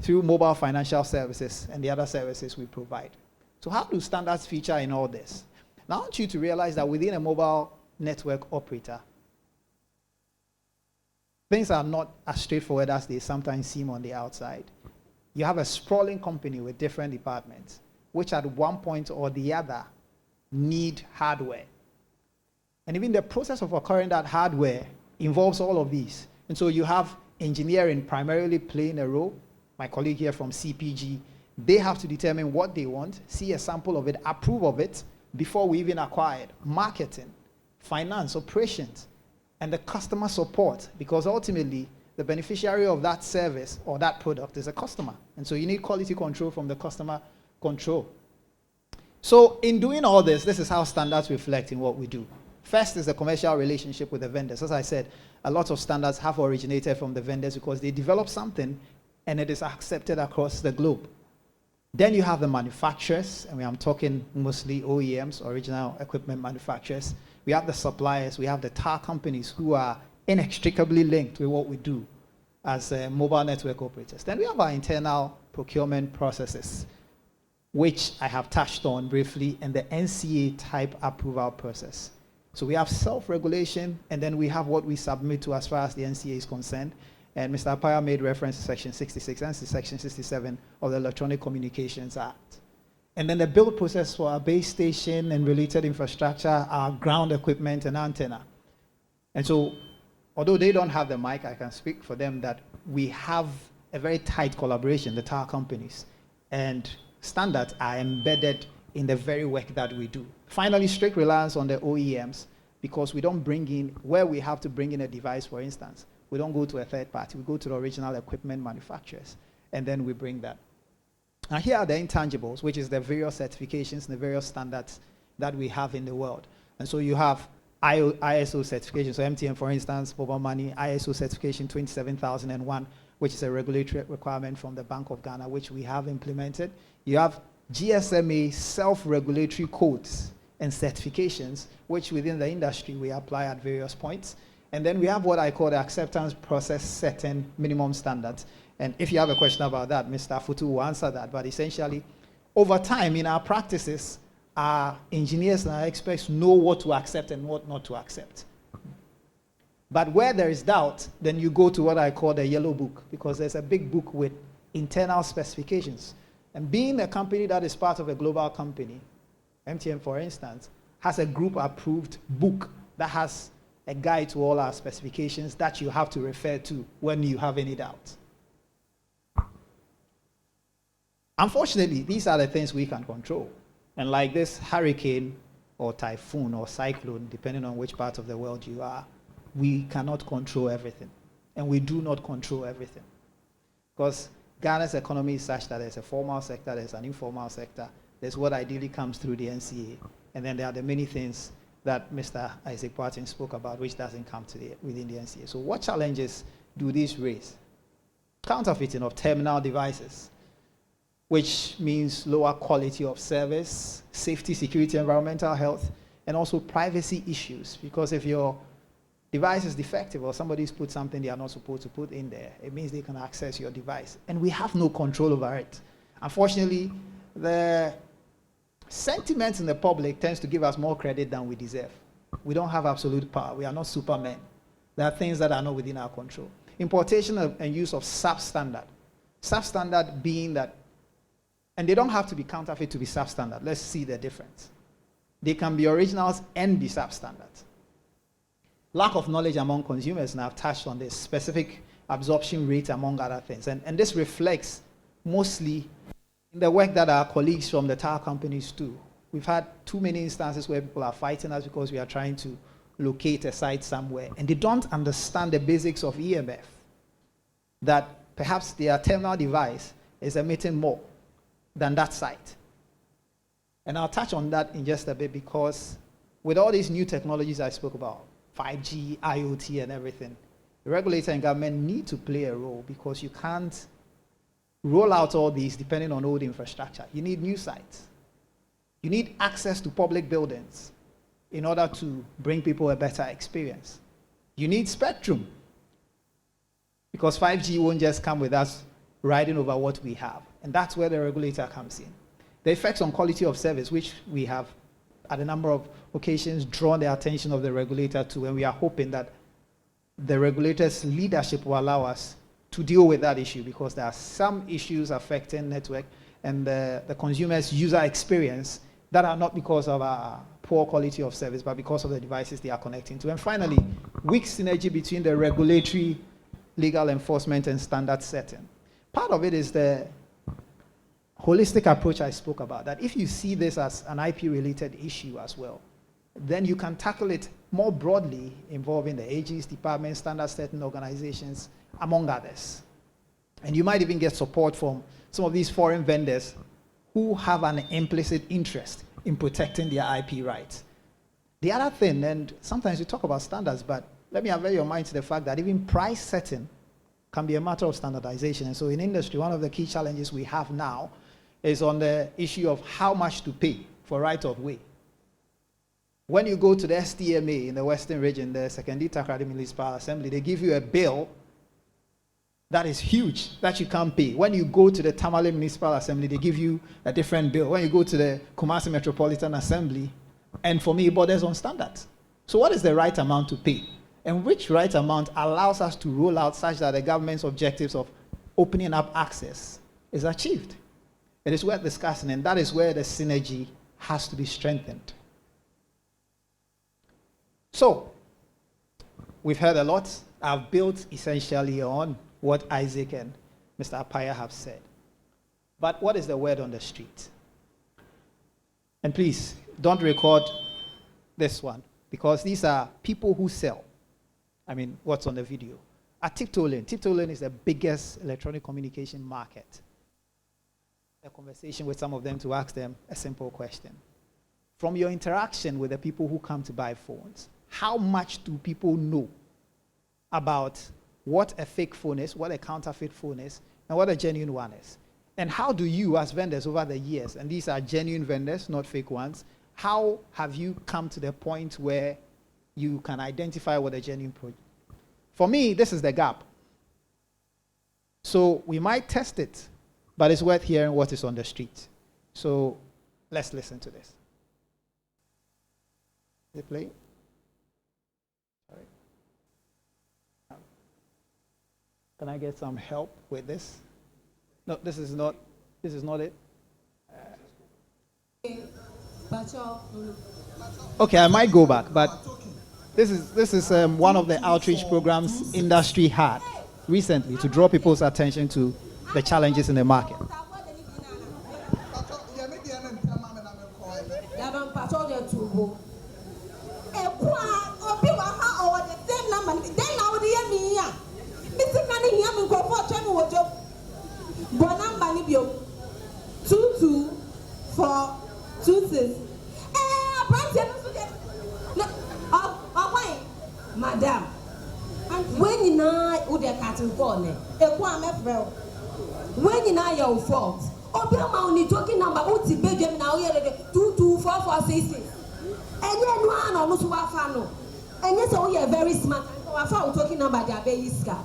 through mobile financial services and the other services we provide. So how do standards feature in all this? Now I want you to realize that within a mobile network operator, things are not as straightforward as they sometimes seem on the outside. You have a sprawling company with different departments, which at one point or the other need hardware. And even the process of acquiring that hardware involves all of these. And so you have engineering primarily playing a role. My colleague here from CPG, they have to determine what they want, see a sample of it, approve of it before we even acquire it. Marketing, finance, operations, and the customer support, because ultimately the beneficiary of that service or that product is a customer. And so you need quality control from the customer control. So in doing all this, this is how standards reflect in what we do. First is the commercial relationship with the vendors. As I said, a lot of standards have originated from the vendors because they develop something and it is accepted across the globe. Then you have the manufacturers, and I'm talking mostly OEMs, original equipment manufacturers. We have the suppliers, we have the tower companies who are inextricably linked with what we do as mobile network operators. Then we have our internal procurement processes, which I have touched on briefly, and the NCA type approval process. So we have self-regulation, and then we have what we submit to as far as the NCA is concerned. And Mr. Apaya made reference to Section 66 and Section 67 of the Electronic Communications Act. And then the build process for our base station and related infrastructure, our ground equipment and antenna. And so, although they don't have the mic, I can speak for them that we have a very tight collaboration, the tower companies. And standards are embedded in the very work that we do. Finally, strict reliance on the OEMs, because we don't bring in, where we have to bring in a device, for instance, we don't go to a third party, we go to the original equipment manufacturers, and then we bring that. Now here are the intangibles, which is the various certifications and the various standards that we have in the world. And so you have ISO certification, so MTN, for instance, mobile money, ISO certification 27001, which is a regulatory requirement from the Bank of Ghana, which we have implemented. You have GSMA self-regulatory codes and certifications, which within the industry we apply at various points. And then we have what I call the acceptance process setting minimum standards. And if you have a question about that, Mr. Futu will answer that. But essentially, over time in our practices, our engineers and our experts know what to accept and what not to accept. But where there is doubt, then you go to what I call the yellow book, because there's a big book with internal specifications. And being a company that is part of a global company, MTN, for instance, has a group-approved book that has a guide to all our specifications that you have to refer to when you have any doubt. Unfortunately, these are the things we can control. And like this hurricane or typhoon or cyclone, depending on which part of the world you are, we cannot control everything. And we do not control everything. Because Ghana's economy is such that there's a formal sector, there's an informal sector, there's what ideally comes through the NCA, and then there are the many things that Mr. Isaac Partin spoke about, which doesn't come to within the NCA. So what challenges do these raise? Counterfeiting of terminal devices, which means lower quality of service, safety, security, environmental health, and also privacy issues. Because if your device is defective or somebody's put something they are not supposed to put in there, it means they can access your device. And we have no control over it. Unfortunately, the sentiment in the public tends to give us more credit than we deserve. We don't have absolute power. We are not supermen. There are things that are not within our control. Importation and use of substandard. Substandard being that, and they don't have to be counterfeit to be substandard. Let's see the difference. They can be originals and be substandard. Lack of knowledge among consumers, and I've touched on this, specific absorption rate among other things. And this reflects mostly in the work that our colleagues from the tower companies do. We've had too many instances where people are fighting us because we are trying to locate a site somewhere, and they don't understand the basics of EMF, that perhaps their terminal device is emitting more than that site. And I'll touch on that in just a bit, because with all these new technologies I spoke about, 5G, IoT, and everything, the regulator and government need to play a role, because you can't roll out all these depending on old infrastructure. You need new sites. You need access to public buildings in order to bring people a better experience. You need spectrum, because 5G won't just come with us riding over what we have. And that's where the regulator comes in. The effects on quality of service, which we have at a number of occasions drawn the attention of the regulator to, and we are hoping that the regulator's leadership will allow us to deal with that issue, because there are some issues affecting network and the consumer's user experience that are not because of our poor quality of service, but because of the devices they are connecting to. And finally, weak synergy between the regulatory, legal enforcement, and standard setting. Part of it is the holistic approach I spoke about, that if you see this as an IP-related issue as well, then you can tackle it more broadly, involving the AGs, departments, standard setting organizations, among others. And you might even get support from some of these foreign vendors who have an implicit interest in protecting their IP rights. The other thing, and sometimes we talk about standards, but let me avert your mind to the fact that even price setting can be a matter of standardization. And so in industry, one of the key challenges we have now is on the issue of how much to pay for right of way. When you go to the STMA in the Western region, the Secondary Takrady Municipal Assembly, they give you a bill that is huge that you can't pay. When you go to the Tamale Municipal Assembly, they give you a different bill. When you go to the Kumasi Metropolitan Assembly, and for me, it borders on standards. So what is the right amount to pay? And which right amount allows us to roll out such that the government's objectives of opening up access is achieved? It is worth discussing, and that is where the synergy has to be strengthened. So, we've heard a lot. I've built essentially on what Isaac and Mr. Apaya have said. But what is the word on the street? And please, don't record this one, because these are people who sell. I mean, what's on the video? At Tiptoe Lane is the biggest electronic communication market. A conversation with some of them to ask them a simple question. From your interaction with the people who come to buy phones, how much do people know about what a fake phone is, what a counterfeit phone is, and what a genuine one is? And how do you, as vendors over the years, and these are genuine vendors, not fake ones, how have you come to the point where you can identify what a genuine product? For me, this is the gap. So we might test it, but it's worth hearing what is on the street. So let's listen to this. Is it playing? Sorry. Can I get some help with this? No, this is not it. Okay, I might go back, but this is one of the outreach programs industry had recently to draw people's attention to the challenges in the market. Madam, when you know who they're cutting for, when you know your fault, Obama only talking number, what's the bedroom now? 224466. And then one almost one fan. And yes, oh, you're very smart. I found talking number, their baby's car.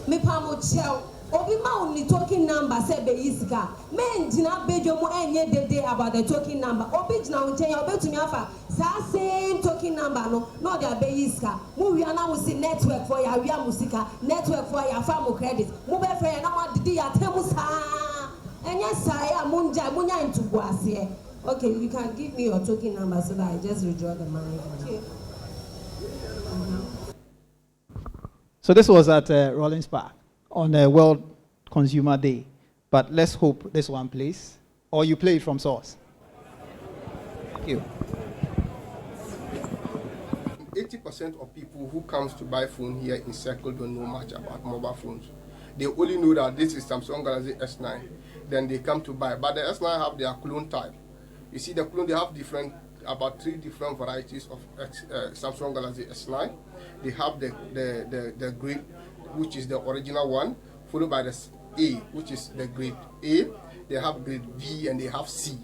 Me pamo chell. Obama only talking number, said baby's car. Men did not bedroom and yet the day about the talking number. Obit now, tell your bed to me. Same talking number, no, not their baby's car. Move your now see network for your real musica, network for your family credit. Move a friend, I want the day at Temusa. And yes, I am Munja into Guasie. Okay, you can give me your token number so that I just withdraw the money. Okay. So this was at Rollins Park on World Consumer Day. But let's hope this one plays. Or you play it from source. Thank you. 80% of people who comes to buy phone here in Circle don't know much about mobile phones. They only know that this is Samsung Galaxy S9. Then they come to buy. But the S9 have their clone type. You see the clone, they have about 3 different varieties of Samsung Galaxy S9. They have the green, which is the original one, followed by the A, which is the grade A. They have grade B and they have C.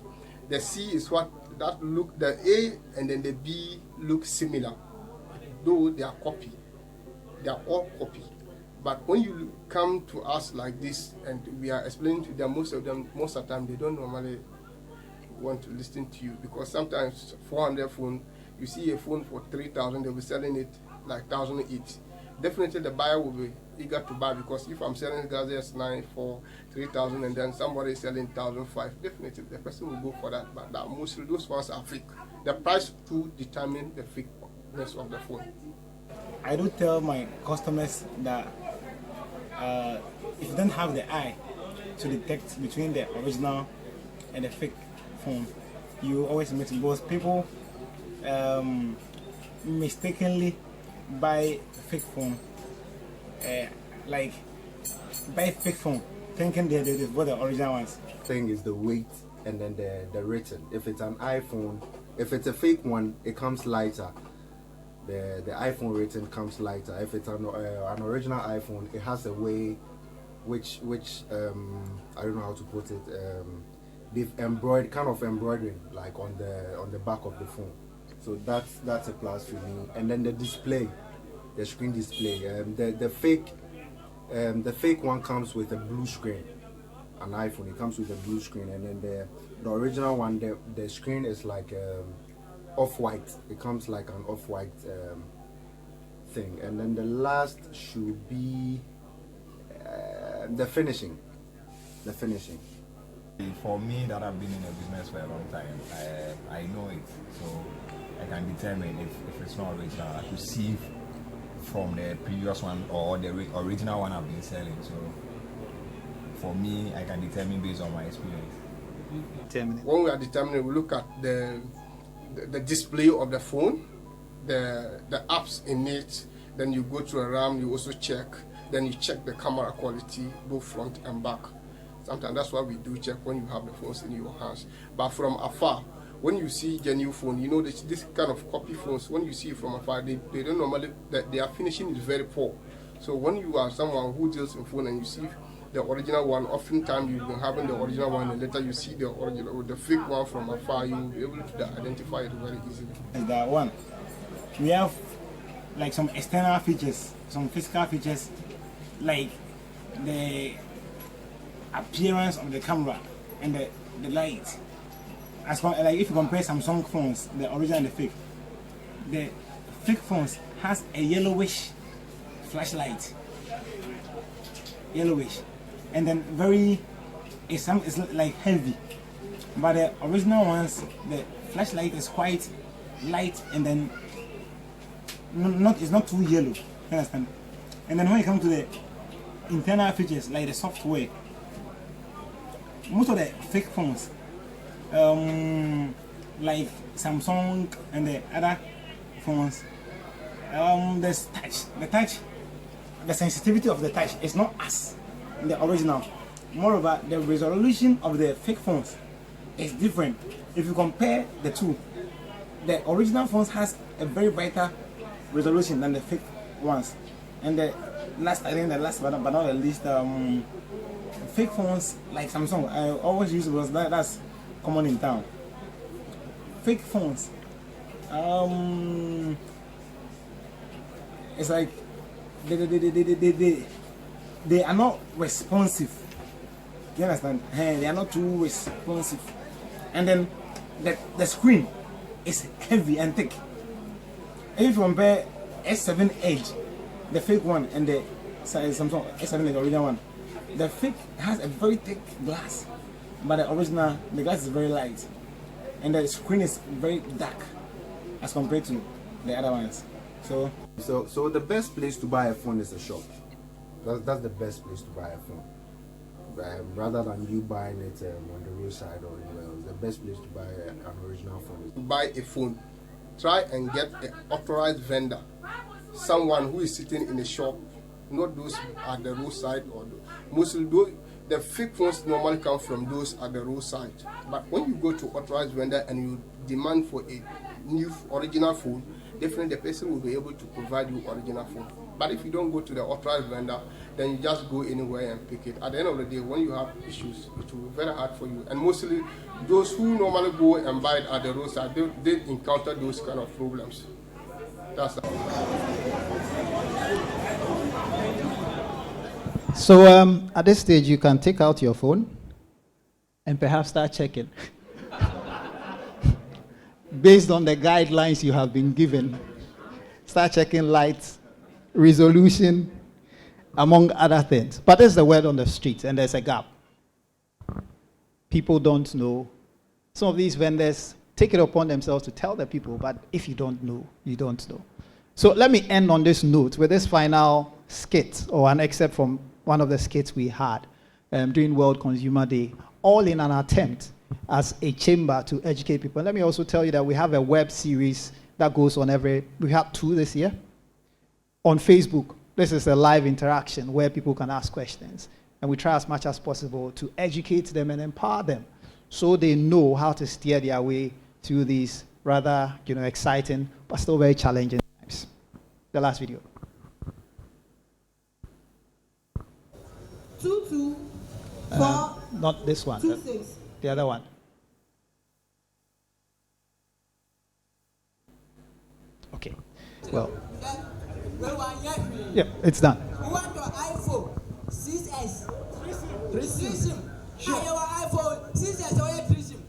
The C is what that look, the A and then the B look similar, though they are copy. They are all copy. But when you come to us like this and we are explaining to them, most of the time, they don't normally want to listen to you, because sometimes 400 phone, you see a phone for 3,000, they'll be selling it like 1,000 each. Definitely the buyer will be eager to buy, because if I'm selling Galaxy S9 for 3,000 and then somebody is selling 1,005, definitely the person will go for that. But that mostly those ones are fake. The price to determine the fakeness of the phone. I do tell my customers that if you don't have the eye to detect between the original and the fake phone, you always mix both. People mistakenly buy a fake phone, like buy a fake phone thinking they bought the original ones. Thing is the weight and then the written. If it's an iPhone, if it's a fake one, it comes lighter. The iPhone written comes lighter. If it's an original iPhone, it has a way which I don't know how to put it. They've embroidered, kind of embroidering, like on the back of the phone. So that's a plus for me. And then the display, the screen display. The fake one comes with a blue screen. An iPhone, it comes with a blue screen, and then the original one, the screen is like off-white. It comes like an off-white thing. And then the last should be the finishing. The finishing. For me, that I've been in a business for a long time, I know it, so I can determine if it's not original. I could see from the previous one or the original one I've been selling. So for me, I can determine based on my experience. When we are determining, we look at the display of the phone, the apps in it. Then you go to a RAM, you also check. Then you check the camera quality, both front and back. Sometimes that's what we do check when you have the phones in your hands. But from afar, when you see the new phone, you know this kind of copy phones, when you see it from afar, they don't normally, their finishing is very poor. So when you are someone who deals in phone and you see the original one, oftentimes you've been having the original one and later you see the original or the fake one from afar, you'll be able to identify it very easily. That one. We have like some external features, some physical features, like the appearance of the camera and the light. Like if you compare Samsung phones, the original and the fake phones has a yellowish flashlight, yellowish, and then it's like heavy. But the original ones, the flashlight is quite light and then it's not too yellow. You understand? And then when you come to the internal features like the software, most of the fake phones, like Samsung and the other phones, the sensitivity of the touch is not as the original. Moreover, the resolution of the fake phones is different. If you compare the two, the original phones has a very better resolution than the fake ones. And the last but not the least, fake phones like Samsung, I always use because that's common in town. Fake phones, it's like they are not responsive. You understand? They are not too responsive. And then the screen is heavy and thick. If you compare S7 Edge, the fake one, and the Samsung S7 Edge, the original one, the fake has a very thick glass, but the original, the glass is very light, and the screen is very dark as compared to the other ones. So the best place to buy a phone is a shop. That's the best place to buy a phone. Rather than you buying it on the roadside or anywhere else, the best place to buy an original phone is to buy a phone. Try and get an authorized vendor, someone who is sitting in a shop, not those at the roadside or mostly the fake phones normally come from those at the roadside. But when you go to authorized vendor and you demand for a new original phone, definitely the person will be able to provide you original phone. But if you don't go to the authorized vendor, then you just go anywhere and pick it. At the end of the day, when you have issues, it will be very hard for you. And mostly, those who normally go and buy it at the roadside, they encounter those kind of problems. That's So at this stage, you can take out your phone and perhaps start checking. Based on the guidelines you have been given, start checking lights, resolution, among other things. But there's the word on the street, and there's a gap. People don't know. Some of these vendors take it upon themselves to tell the people, but if you don't know, you don't know. So let me end on this note with this final skit, or an excerpt from one of the skits we had during World Consumer Day, all in an attempt as a chamber to educate people. And let me also tell you that we have a web series that goes on we have 2 this year, on Facebook. This is a live interaction where people can ask questions. And we try as much as possible to educate them and empower them so they know how to steer their way through these rather, exciting but still very challenging times. The last video. 224. Not this one. 26. The other one. Okay. Well. Yeah, it's done. Who want your iPhone 6S? 3SIM. Your iPhone 6S or 3SIM?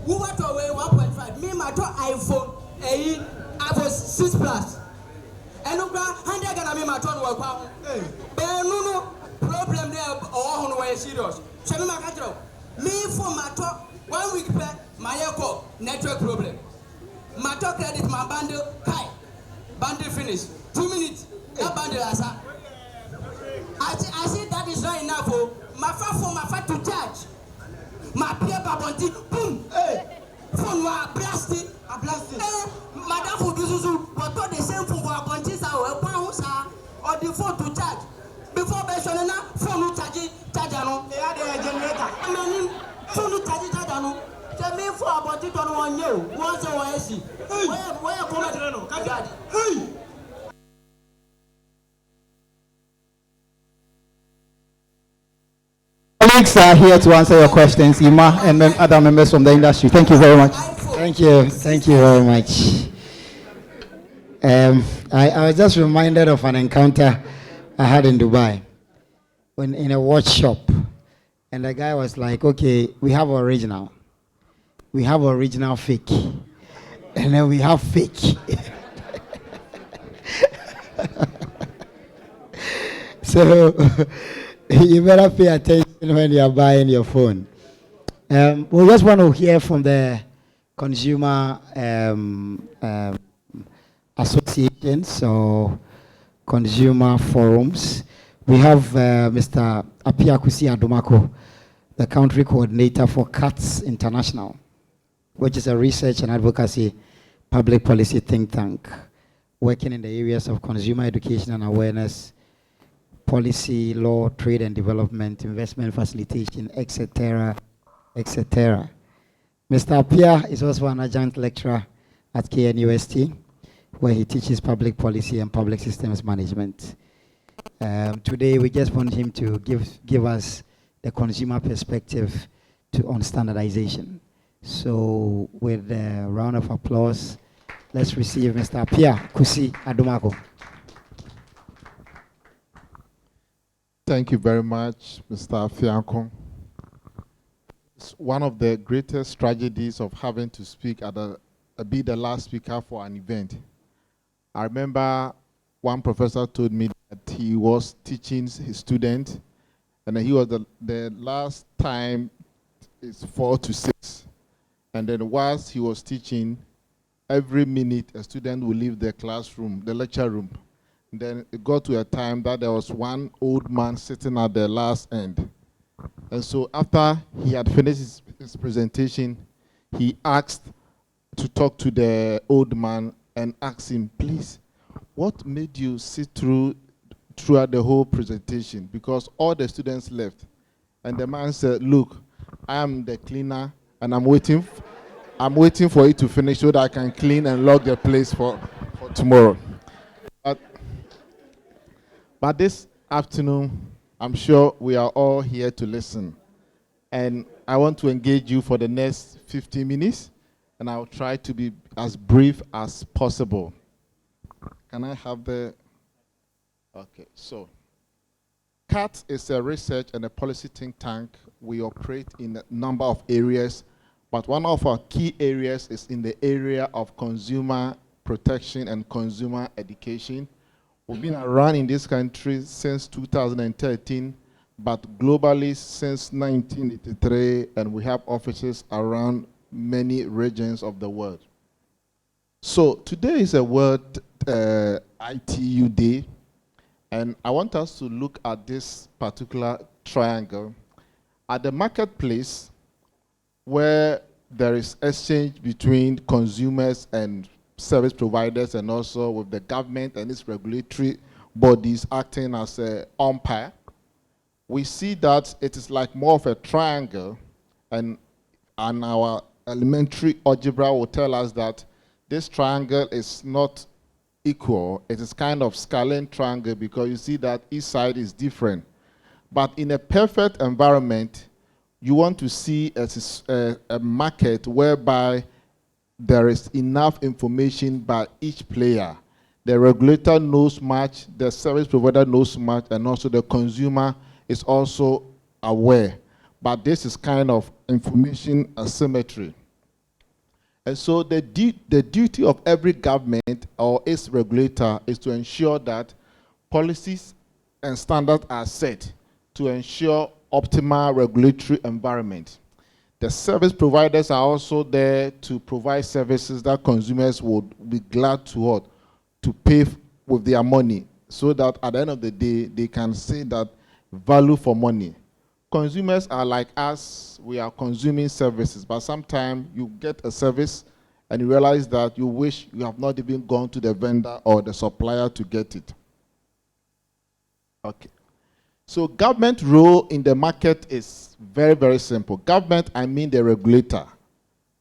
Who want your 1.5? Me, my iPhone 6 Plus. And look, 100 Ghana, my turn work out. But no problem there, or on way serious. So, me for my talk. 1 week back, my echo network problem. My talk credit, my bundle high. Bundle finish. 2 minutes. That bundle as I see that is not enough. Oh, my phone, my phone to charge. My peer babonti, boom. Phone was blasted. I blasted. Madam for Dusuzu, but all the same phone for Abontis or the phone to charge. Before Bessionana, phone to charge. They had a generator. I mean, phone to charge. Tell me for about it on 1 year. Once a while, where come hey! Colleagues are here to answer your questions, Ima and other members from the industry. Thank you very much. Thank you very much. I was just reminded of an encounter I had in Dubai, when in a watch shop, and the guy was like, "Okay, we have original fake, and then we have fake." So you better pay attention when you are buying your phone. We just want to hear from the consumer associations or consumer forums. We have Mr. Apiakusi Adomako, the country coordinator for CATS International, which is a research and advocacy public policy think tank working in the areas of consumer education and awareness, policy, law, trade and development, investment facilitation, etc., etc. Mr. Apia is also an adjunct lecturer at KNUST, where he teaches public policy and public systems management. Today, we just want him to give us the consumer perspective on standardization. So, with a round of applause, let's receive Mr. Apia Kusi Adomako. Thank you very much, Mr. Afiankong. It's one of the greatest tragedies of having to speak be the last speaker for an event. I remember one professor told me that he was teaching his student, and he was the last time is 4 to 6. And then whilst he was teaching, every minute a student would leave the classroom, the lecture room. And then it got to a time that there was one old man sitting at the last end. And so after he had finished his presentation, he asked to talk to the old man and asked him, "Please, what made you sit throughout the whole presentation?" Because all the students left. And the man said, "Look, I am the cleaner, and I'm waiting for it to finish so that I can clean and lock the place for tomorrow. But this afternoon, I'm sure we are all here to listen. And I want to engage you for the next 15 minutes, and I'll try to be as brief as possible. Can I have the... Okay, so CAT is a research and a policy think tank. We operate in a number of areas, but one of our key areas is in the area of consumer protection and consumer education. We've been around in this country since 2013, but globally since 1983, and we have offices around many regions of the world. So today is a World ITU Day, and I want us to look at this particular triangle. At the marketplace, where there is exchange between consumers and service providers, and also with the government and its regulatory bodies acting as an umpire, we see that it is like more of a triangle, and our elementary algebra will tell us that this triangle is not equal. It is kind of scaling triangle because you see that each side is different. But in a perfect environment, you want to see a market whereby there is enough information by each player. The regulator knows much, the service provider knows much, and also the consumer is also aware. But this is kind of information asymmetry. And so the duty of every government or its regulator is to ensure that policies and standards are set to ensure optimal regulatory environment. The service providers are also there to provide services that consumers would be glad to pay with their money, so that at the end of the day, they can say that value for money. Consumers are like us, we are consuming services, but sometimes you get a service and you realize that you wish you have not even gone to the vendor or the supplier to get it. Okay. So government role in the market is very, very simple. Government, I mean the regulator.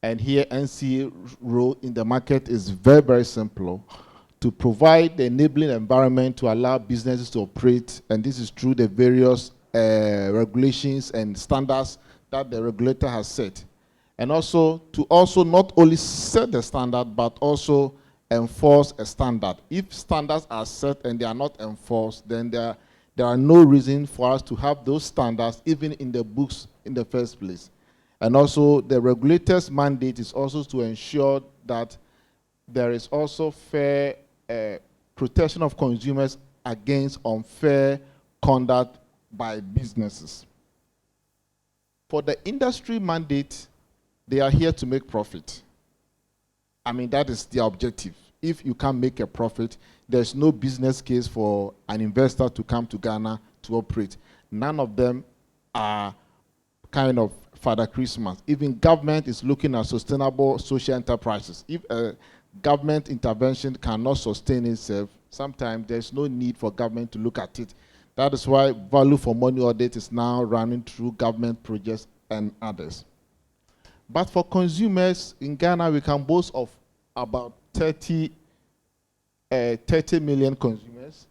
And here NCA role in the market is very, very simple. To provide the enabling environment to allow businesses to operate, and this is through the various regulations and standards that the regulator has set. And also to not only set the standard, but also enforce a standard. If standards are set and they are not enforced, then there are no reason for us to have those standards even in the books in the first place. And also the regulator's mandate is also to ensure that there is also fair protection of consumers against unfair conduct by businesses. For the industry mandate, they are here to make profit. I mean, that is their objective. If you can't make a profit, there's no business case for an investor to come to Ghana to operate. None of them are kind of Father Christmas. Even government is looking at sustainable social enterprises. If a government intervention cannot sustain itself, sometimes there's no need for government to look at it. That is why value for money audit is now running through government projects and others. But for consumers in Ghana, we can boast of about 30 million consumers.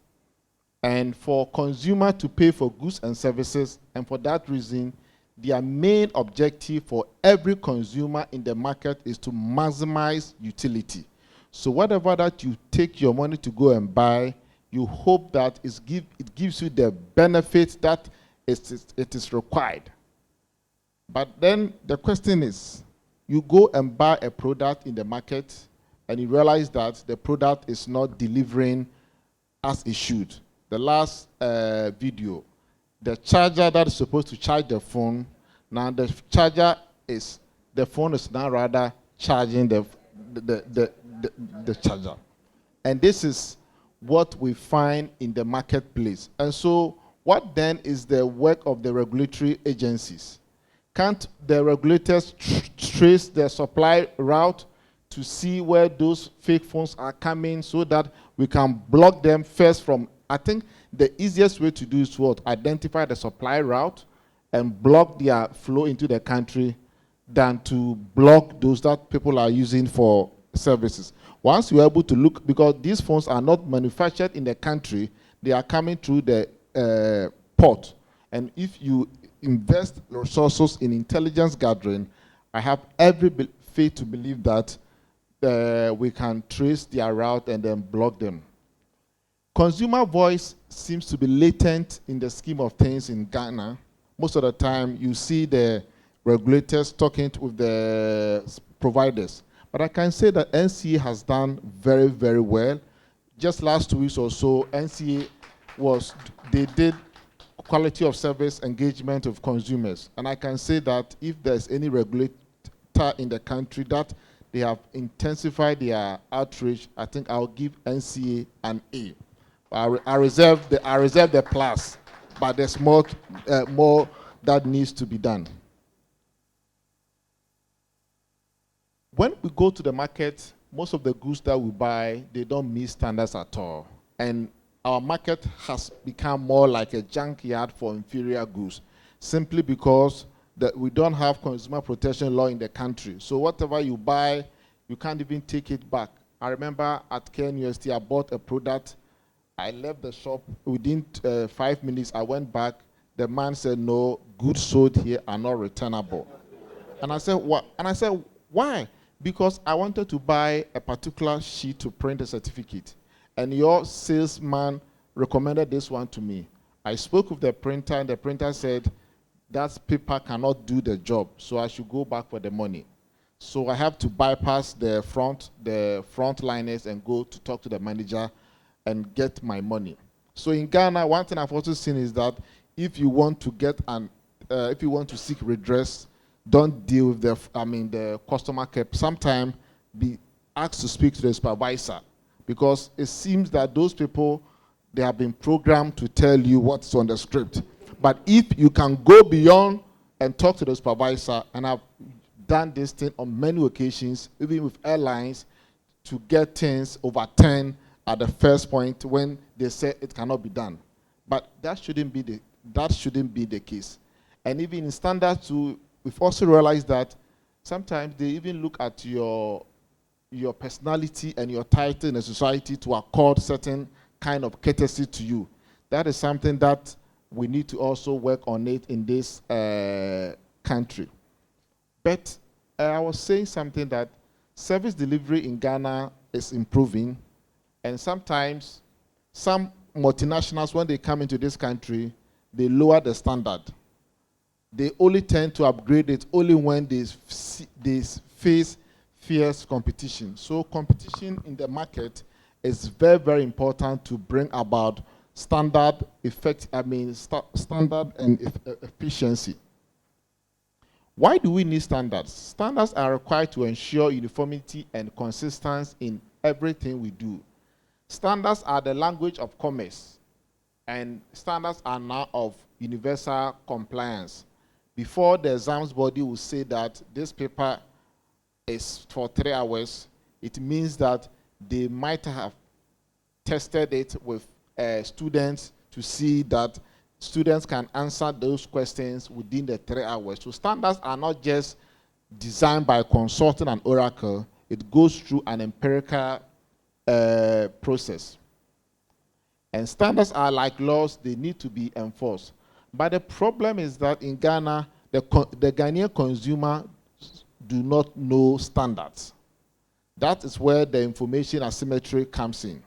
And for consumer to pay for goods and services, and for that reason, their main objective for every consumer in the market is to maximize utility. So whatever that you take your money to go and buy, you hope that it gives you the benefit that it is required. But then the question is, you go and buy a product in the market and you realize that the product is not delivering as it should. The last video, the charger that is supposed to charge the phone, now the phone is now rather charging the charger. And this is what we find in the marketplace. And so what then is the work of the regulatory agencies? Can't the regulators trace the supply route to see where those fake phones are coming so that we can block them first from? I think the easiest way to do is to identify the supply route and block their flow into the country than to block those that people are using for services. Once you're able to look, because these phones are not manufactured in the country, they are coming through the port. And if you invest resources in intelligence gathering, I have every faith to believe that we can trace their route and then block them. Consumer voice seems to be latent in the scheme of things in Ghana. Most of the time, you see the regulators talking with the providers. But I can say that NCA has done very, very well. Just last 2 weeks or so, NCA they did quality of service engagement of consumers. And I can say that if there's any regulator in the country that they have intensified their outreach, I think I'll give NCA an A. I reserve the plus, but there's more that needs to be done. When we go to the market, most of the goods that we buy, they don't meet standards at all. And our market has become more like a junkyard for inferior goods, simply because that we don't have consumer protection law in the country. So whatever you buy, you can't even take it back. I remember at Ken University, I bought a product. I left the shop. Within 5 minutes, I went back. The man said, no, goods sold here are not returnable. And I said, what? And I said, why? Because I wanted to buy a particular sheet to print a certificate. And your salesman recommended this one to me. I spoke with the printer, and the printer said, that paper cannot do the job, so I should go back for the money. So I have to bypass the frontliners and go to talk to the manager and get my money. So in Ghana, one thing I've also seen is that if you want to get if you want to seek redress, don't deal with the customer care. Sometimes be asked to speak to the supervisor, because it seems that those people, they have been programmed to tell you what's on the script. But if you can go beyond and talk to the supervisor, and I've done this thing on many occasions, even with airlines, to get things overturned at the first point when they say it cannot be done. But that shouldn't be the case. And even in standards too, we've also realized that sometimes they even look at your personality and your title in a society to accord certain kind of courtesy to you. That is something that we need to also work on it in this country. But I was saying something that service delivery in Ghana is improving, and sometimes some multinationals, when they come into this country, they lower the standard. They only tend to upgrade it only when they face fierce competition. So competition in the market is very, very important to bring about standard standard and efficiency. Why do we need standards? Standards are required to ensure uniformity and consistency in everything we do. Standards are the language of commerce, and standards are now of universal compliance. Before, the exams body will say that this paper is for 3 hours, it means that they might have tested it with students to see that students can answer those questions within the 3 hours. So standards are not just designed by consulting an oracle, it goes through an empirical process. And standards are like laws, they need to be enforced. But the problem is that in Ghana, the Ghanaian consumer do not know standards. That is where the information asymmetry comes in.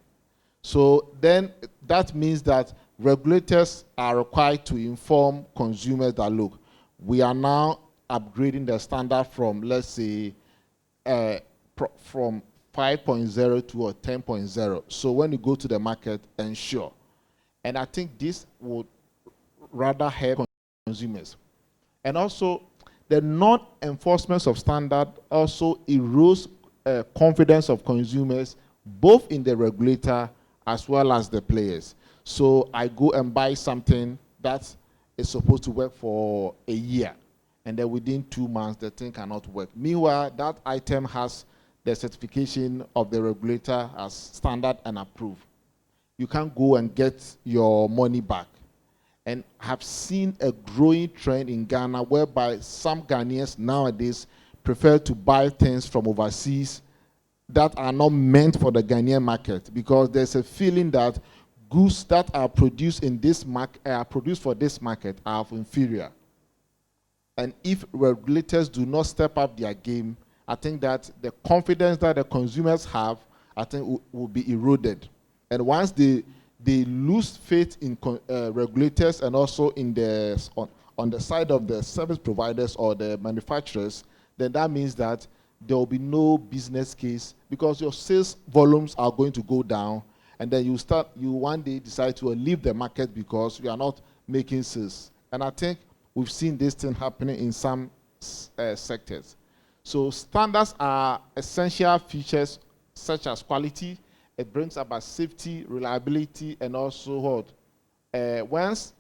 So then that means that regulators are required to inform consumers that, look, we are now upgrading the standard from, let's say, from 5.0 to a 10.0. So when you go to the market, ensure. And I think this would rather help consumers. And also, the non-enforcement of standard also erodes confidence of consumers, both in the regulator as well as the players. So I go and buy something that is supposed to work for a year, and then within 2 months, the thing cannot work. Meanwhile, that item has the certification of the regulator as standard and approved. You can't go and get your money back. and have seen a growing trend in Ghana whereby some Ghanaians nowadays prefer to buy things from overseas that are not meant for the Ghanaian market, because there's a feeling that goods that are produced in this market, produced for this market, are inferior. And if regulators do not step up their game, I think that the confidence that the consumers have, I think, will be eroded. And once they lose faith in regulators and also in on the side of the service providers or the manufacturers, then that means that there will be no business case, because your sales volumes are going to go down, and then you one day decide to leave the market because you are not making sales. And I think we've seen this thing happening in some sectors. So standards are essential features such as quality. It brings about safety, reliability, and also what? Once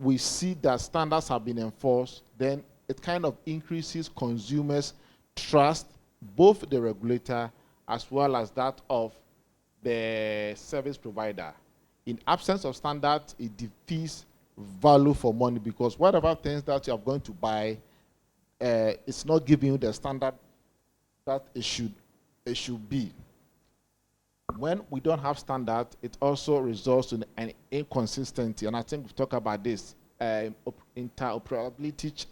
we see that standards have been enforced, then it kind of increases consumers' trust, both the regulator as well as that of the service provider. In absence of standards, it defeats value for money, because whatever things that you are going to buy, it's not giving you the standard that it should be. When we don't have standard, it also results in an inconsistency, and I think we've talked about this, interoperability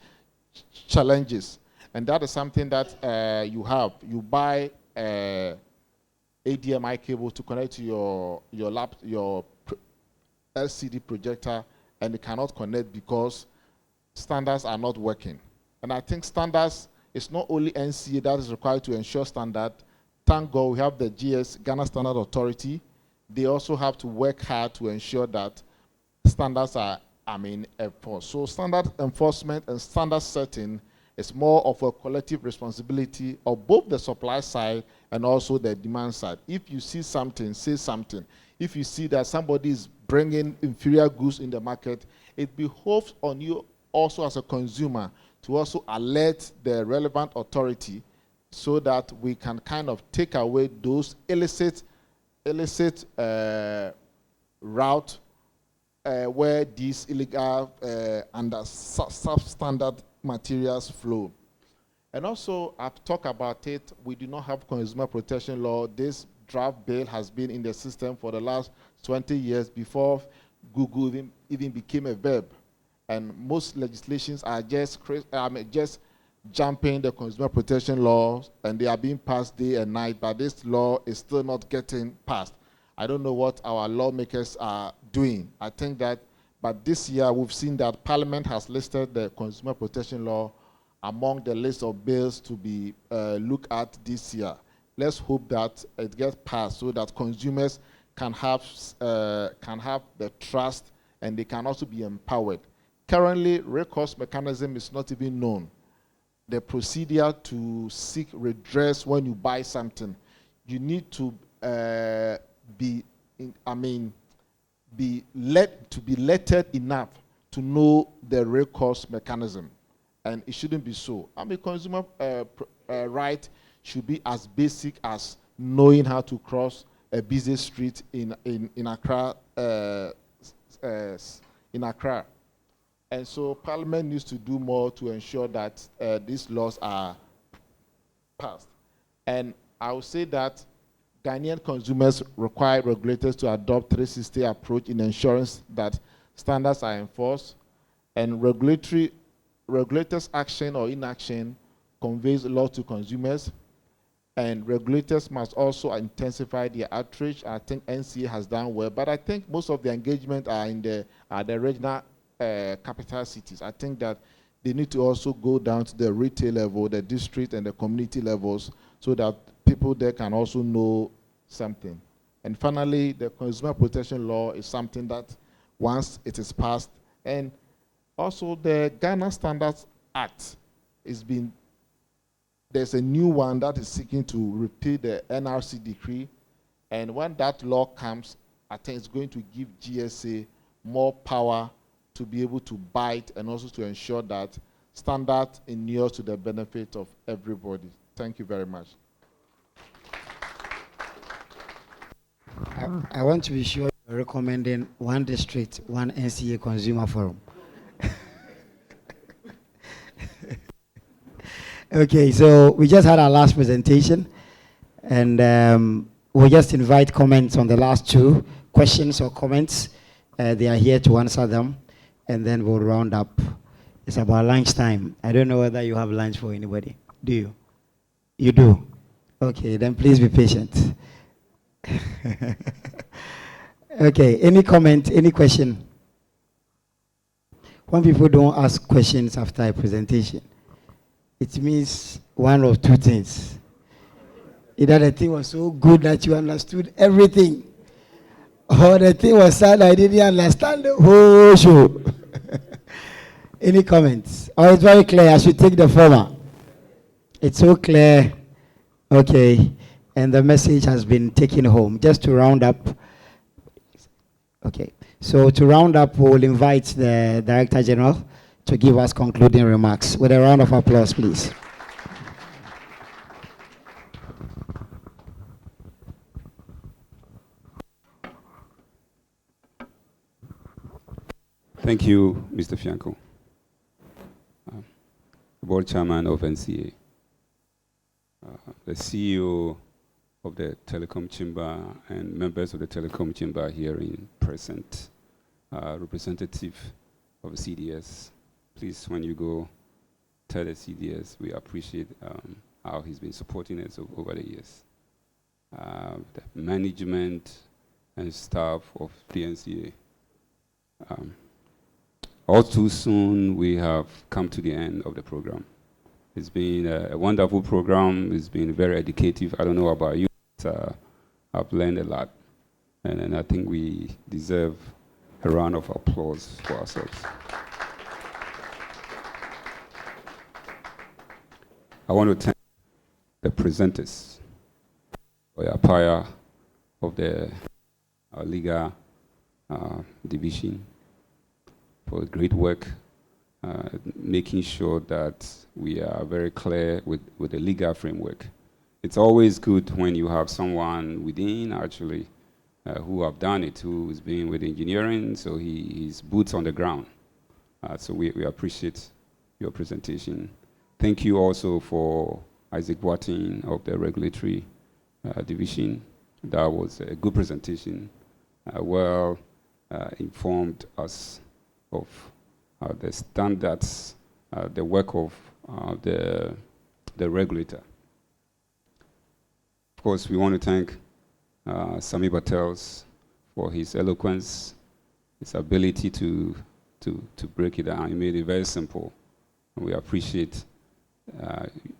challenges, and that is something that you have. You buy HDMI cable to connect to your LCD projector, and it cannot connect because standards are not working. And I think standards, it's not only NCA that is required to ensure standard. Thank God we have the Ghana Standard Authority. They also have to work hard to ensure that standards are enforced. So standard enforcement and standard setting is more of a collective responsibility of both the supply side and also the demand side. If you see something, say something. If you see that somebody is bringing inferior goods in the market, it behoves on you also as a consumer to also alert the relevant authority, so that we can kind of take away those illicit route where these illegal under substandard materials flow. And also, I've talked about it, we do not have consumer protection law. This draft bill has been in the system for the last 20 years before Google even became a verb. And most legislations are just jumping the consumer protection laws, and they are being passed day and night, but this law is still not getting passed. I don't know what our lawmakers are doing. I think that, but this year we've seen that Parliament has listed the consumer protection law among the list of bills to be looked at this year. Let's hope that it gets passed so that consumers can have the trust, and they can also be empowered. Currently, recourse mechanism is not even known. The procedure to seek redress when you buy something, you need to be lettered enough to know the recourse mechanism, and it shouldn't be so. Consumer right should be as basic as knowing how to cross a busy street in Accra. And so Parliament needs to do more to ensure that these laws are passed. And I would say that Ghanaian consumers require regulators to adopt 360 approach in ensuring that standards are enforced, and regulators' action or inaction conveys law to consumers, and regulators must also intensify their outreach. I think NCA has done well, but I think most of the engagement are in the regional capital cities. I think that they need to also go down to the retail level, the district and the community levels, so that people there can also know something. And finally, the consumer protection law is something that once it is passed, and also the Ghana Standards Act there's a new one that is seeking to repeal the NRC decree, and when that law comes, I think it's going to give GSA more power to be able to bite and also to ensure that standards inure to the benefit of everybody. Thank you very much. I want to be sure recommending one district, one NCA consumer forum. Okay, so we just had our last presentation, and we'll just invite comments on the last two questions or comments. They are here to answer them, and then we'll round up. It's about lunchtime. I don't know whether you have lunch for anybody. Do you? You do? Okay, then please be patient. Okay, any comment, any question? When people don't ask questions after a presentation, it means one of two things. Either the thing was so good that you understood everything, or the thing was sad I didn't understand the whole show. Any comments? Oh, it's very clear. I should take the former. It's so clear. Okay. And the message has been taken home. Just to round up. Okay. So to round up, we'll invite the Director General to give us concluding remarks. With a round of applause, please. Thank you, Mr. Fianco, Board Chairman of NCA, the CEO of the Telecom Chamber and members of the Telecom Chamber here in present, representative of the CDS. Please, when you go, tell the CDS we appreciate how he's been supporting us over the years. The management and staff of the NCA. All too soon, we have come to the end of the program. It's been a wonderful program. It's been very educative. I don't know about you, but I've learned a lot. And I think we deserve a round of applause for ourselves. I want to thank the presenters for your power of the legal division for great work, making sure that we are very clear with the legal framework. It's always good when you have someone within, actually, who have done it, who has been with engineering, so he's boots on the ground. So we appreciate your presentation. Thank you also for Isaac Boateng of the regulatory division. That was a good presentation, well informed us of the standards, the work of the regulator. Of course, we want to thank Sami Bartels for his eloquence, his ability to break it down. He made it very simple. And we appreciate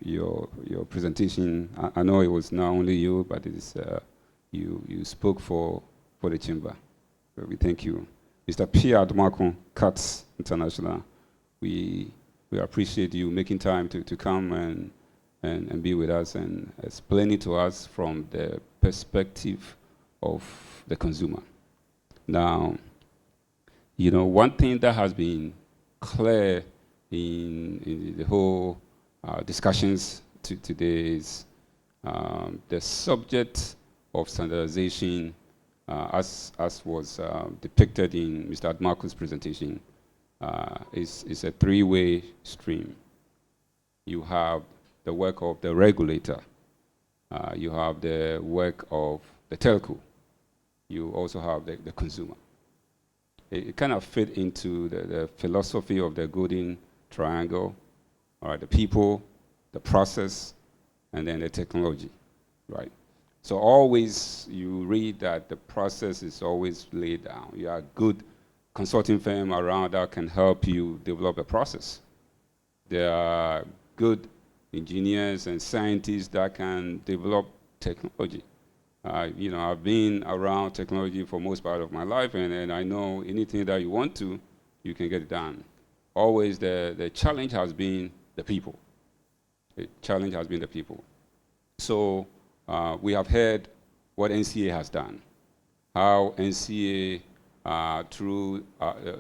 your presentation. I know it was not only you, but it is, you spoke for the chamber. So we thank you. Mr. Pierre Admakon, CATS International, we appreciate you making time to come and be with us and explain it to us from the perspective of the consumer. Now, you know, one thing that has been clear in the whole discussions today is the subject of standardization, as was depicted in Mr. Admakon's presentation, is a three-way stream. You have the work of the regulator, you have the work of the telco, you also have the consumer. It kind of fit into the philosophy of the golden triangle, the people, the process, and then the technology, right? So always you read that the process is always laid down. You have a good consulting firm around that can help you develop a process. There are good engineers and scientists that can develop technology. You know, I've been around technology for most part of my life, and I know anything that you want to, you can get it done. Always the challenge has been the people. The challenge has been the people. So we have heard what NCA has done, how NCA, through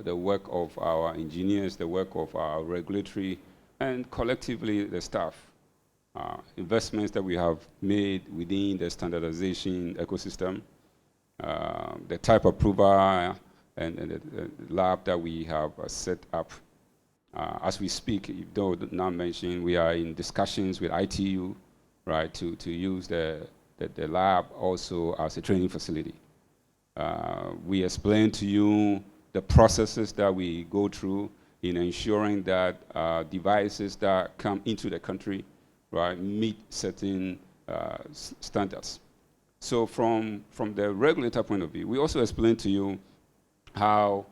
the work of our engineers, the work of our regulatory, and collectively the staff, investments that we have made within the standardization ecosystem, the type approval and the lab that we have set up. As we speak, though not mentioned, we are in discussions with ITU, right, to use the lab also as a training facility. We explained to you the processes that we go through in ensuring that devices that come into the country, right, meet certain standards. So from the regulator point of view, we also explained to you how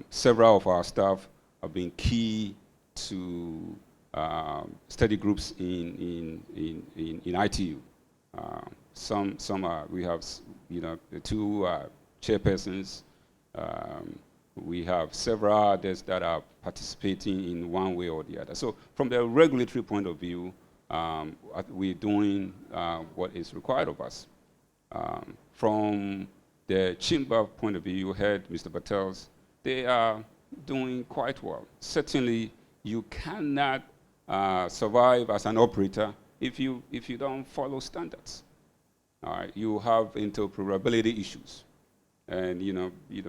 several of our staff have been key to study groups in ITU. Some are, we have, the two chairpersons. We have several others that are participating in one way or the other. So from the regulatory point of view, we're doing what is required of us. From the chamber point of view, you heard Mr. Patel's, they are doing quite well. Certainly, you cannot survive as an operator if you don't follow standards. All right, you have interoperability issues. And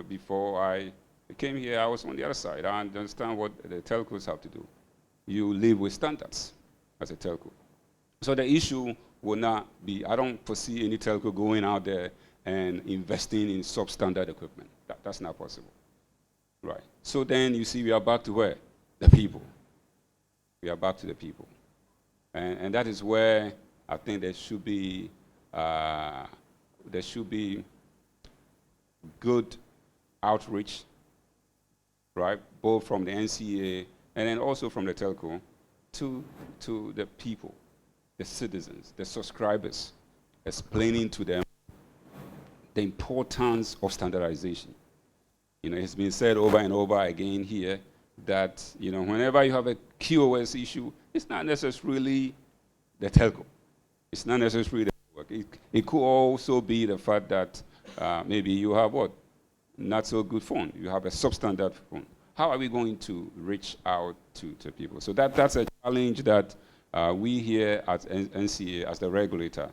before I came here, I was on the other side. I understand what the telcos have to do. You live with standards as a telco. So the issue will not be, I don't foresee any telco going out there and investing in substandard equipment. That's not possible. Right. So then you see we are back to where? The people. We are back to the people. And that is where I think there should be good outreach, right, both from the NCA and then also from the telco to the people, the citizens, the subscribers, explaining to them the importance of standardization. It's been said over and over again here that, whenever you have a QoS issue, it's not necessarily the telco. It's not necessarily the network. It could also be the fact that maybe you have what? Not so good phone. You have a substandard phone. How are we going to reach out to people? So that's a challenge that we here at NCA, as the regulator,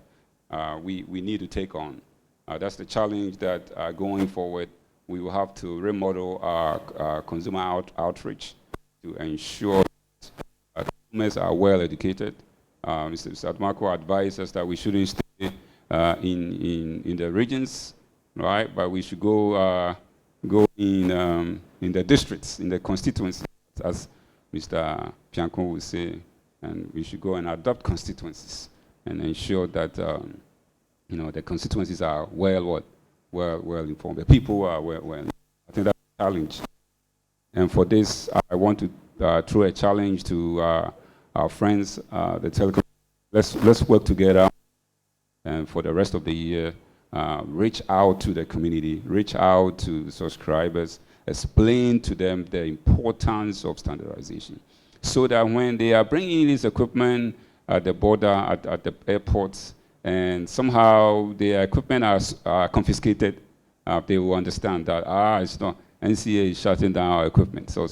we need to take on. That's the challenge that going forward, we will have to remodel our consumer outreach to ensure that consumers are well educated. Mr. Sadmako advised us that we shouldn't stay in the regions, right? But we should go in the districts, in the constituencies, as Mr. Piankon would say, and we should go and adopt constituencies and ensure that the constituencies are well informed. The people are well. I think that's a challenge. And for this, I want to throw a challenge to our friends, the telecom. Let's work together, and for the rest of the year, reach out to the community, reach out to the subscribers, explain to them the importance of standardization, so that when they are bringing this equipment at the border, at the airports, and somehow their equipment are confiscated, they will understand that, it's not, NCA is shutting down our equipment. So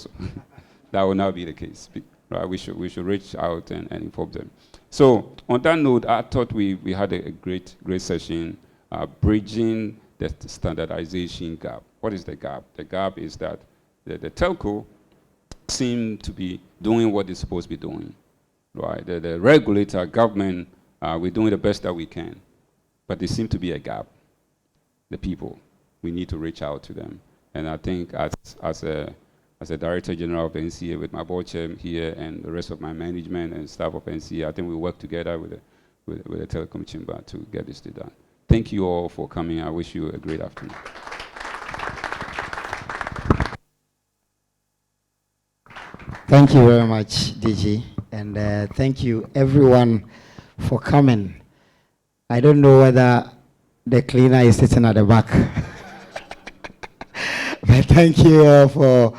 that will not be the case. Right? We should reach out and inform them. So on that note, I thought we had a great session, bridging the standardization gap. What is the gap? The gap is that the telco seem to be doing what they're supposed to be doing. Right? The regulator, government, we're doing the best that we can, but there seems to be a gap. The people, we need to reach out to them. And I think as a Director General of NCA, with my board chair here and the rest of my management and staff of NCA, I think we work together with the telecom chamber to get this done. Thank you all for coming. I wish you a great afternoon. Thank you very much, DG. And thank you, everyone, for coming. I don't know whether the cleaner is sitting at the back. But thank you for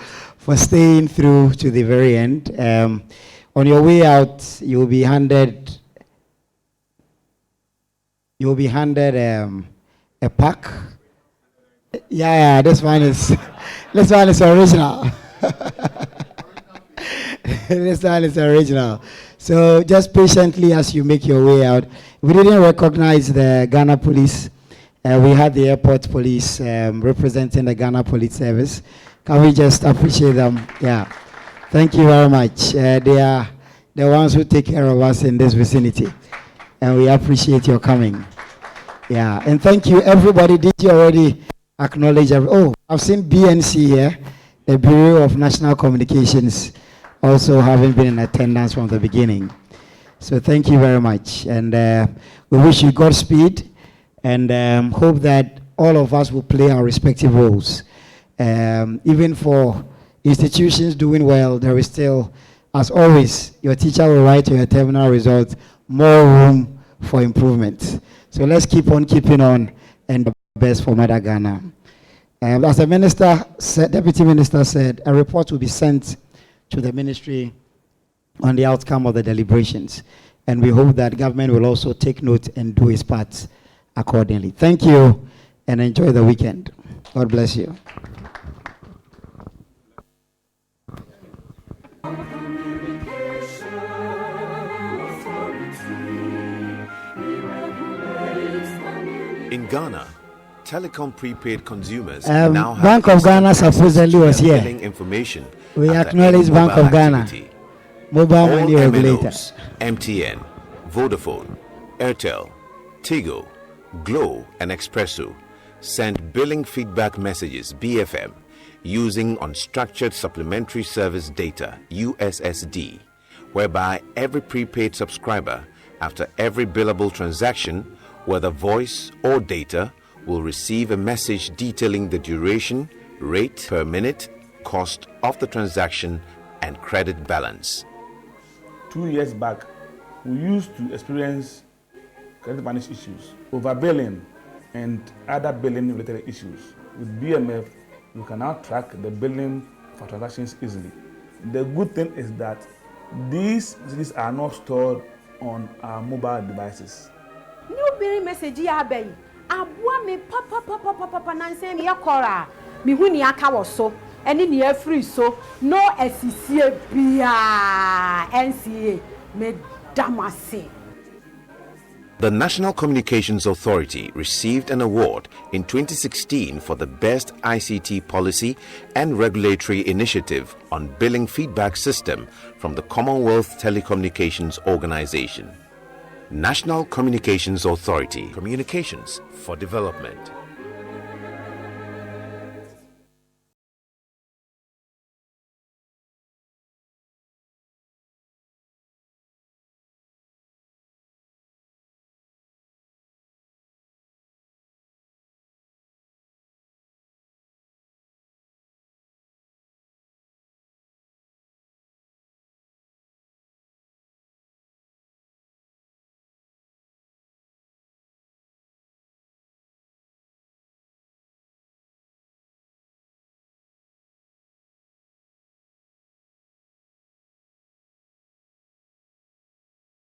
staying through to the very end. On your way out, you'll be handed a pack. Yeah, this one is original. This one is original. So just patiently as you make your way out. We didn't recognize the Ghana police We had the airport police representing the Ghana Police Service. Can we just appreciate them? Yeah. Thank you very much. They are the ones who take care of us in this vicinity. And we appreciate your coming. Yeah. And thank you, everybody. Did you already acknowledge? Oh, I've seen BNC here, the Bureau of National Communications, also having been in attendance from the beginning. So thank you very much. And we wish you Godspeed and hope that all of us will play our respective roles. Even for institutions doing well, there is still, as always, your teacher will write your terminal result, more room for improvement. So let's keep on keeping on and the best for Mother Ghana. As the minister said, Deputy Minister said, a report will be sent to the ministry on the outcome of the deliberations. And we hope that government will also take note and do its part accordingly. Thank you and enjoy the weekend. God bless you. In Ghana, telecom prepaid consumers now have Bank of Ghana supposedly was here. Information. We acknowledge Bank of Ghana, mobile money regulator. MTN, Vodafone, Airtel, Tigo, Glo, and Expresso send billing feedback messages (BFM) using unstructured supplementary service data (USSD), whereby every prepaid subscriber, after every billable transaction, whether voice or data, will receive a message detailing the duration, rate per minute, cost of the transaction, and credit balance. 2 years back, we used to experience credit balance issues, overbilling, and other billing related issues. With BMF, you can now track the billing for transactions easily. The good thing is that these messages are not stored on our mobile devices. New billing message ya ben. Abua me papa nanse me yakora. Me hu ni aka wo so. Eni ni afri so. No SCA bia NCA me damase. The National Communications Authority received an award in 2016 for the best ICT policy and regulatory initiative on billing feedback system from the Commonwealth Telecommunications Organization. National Communications Authority, communications for development.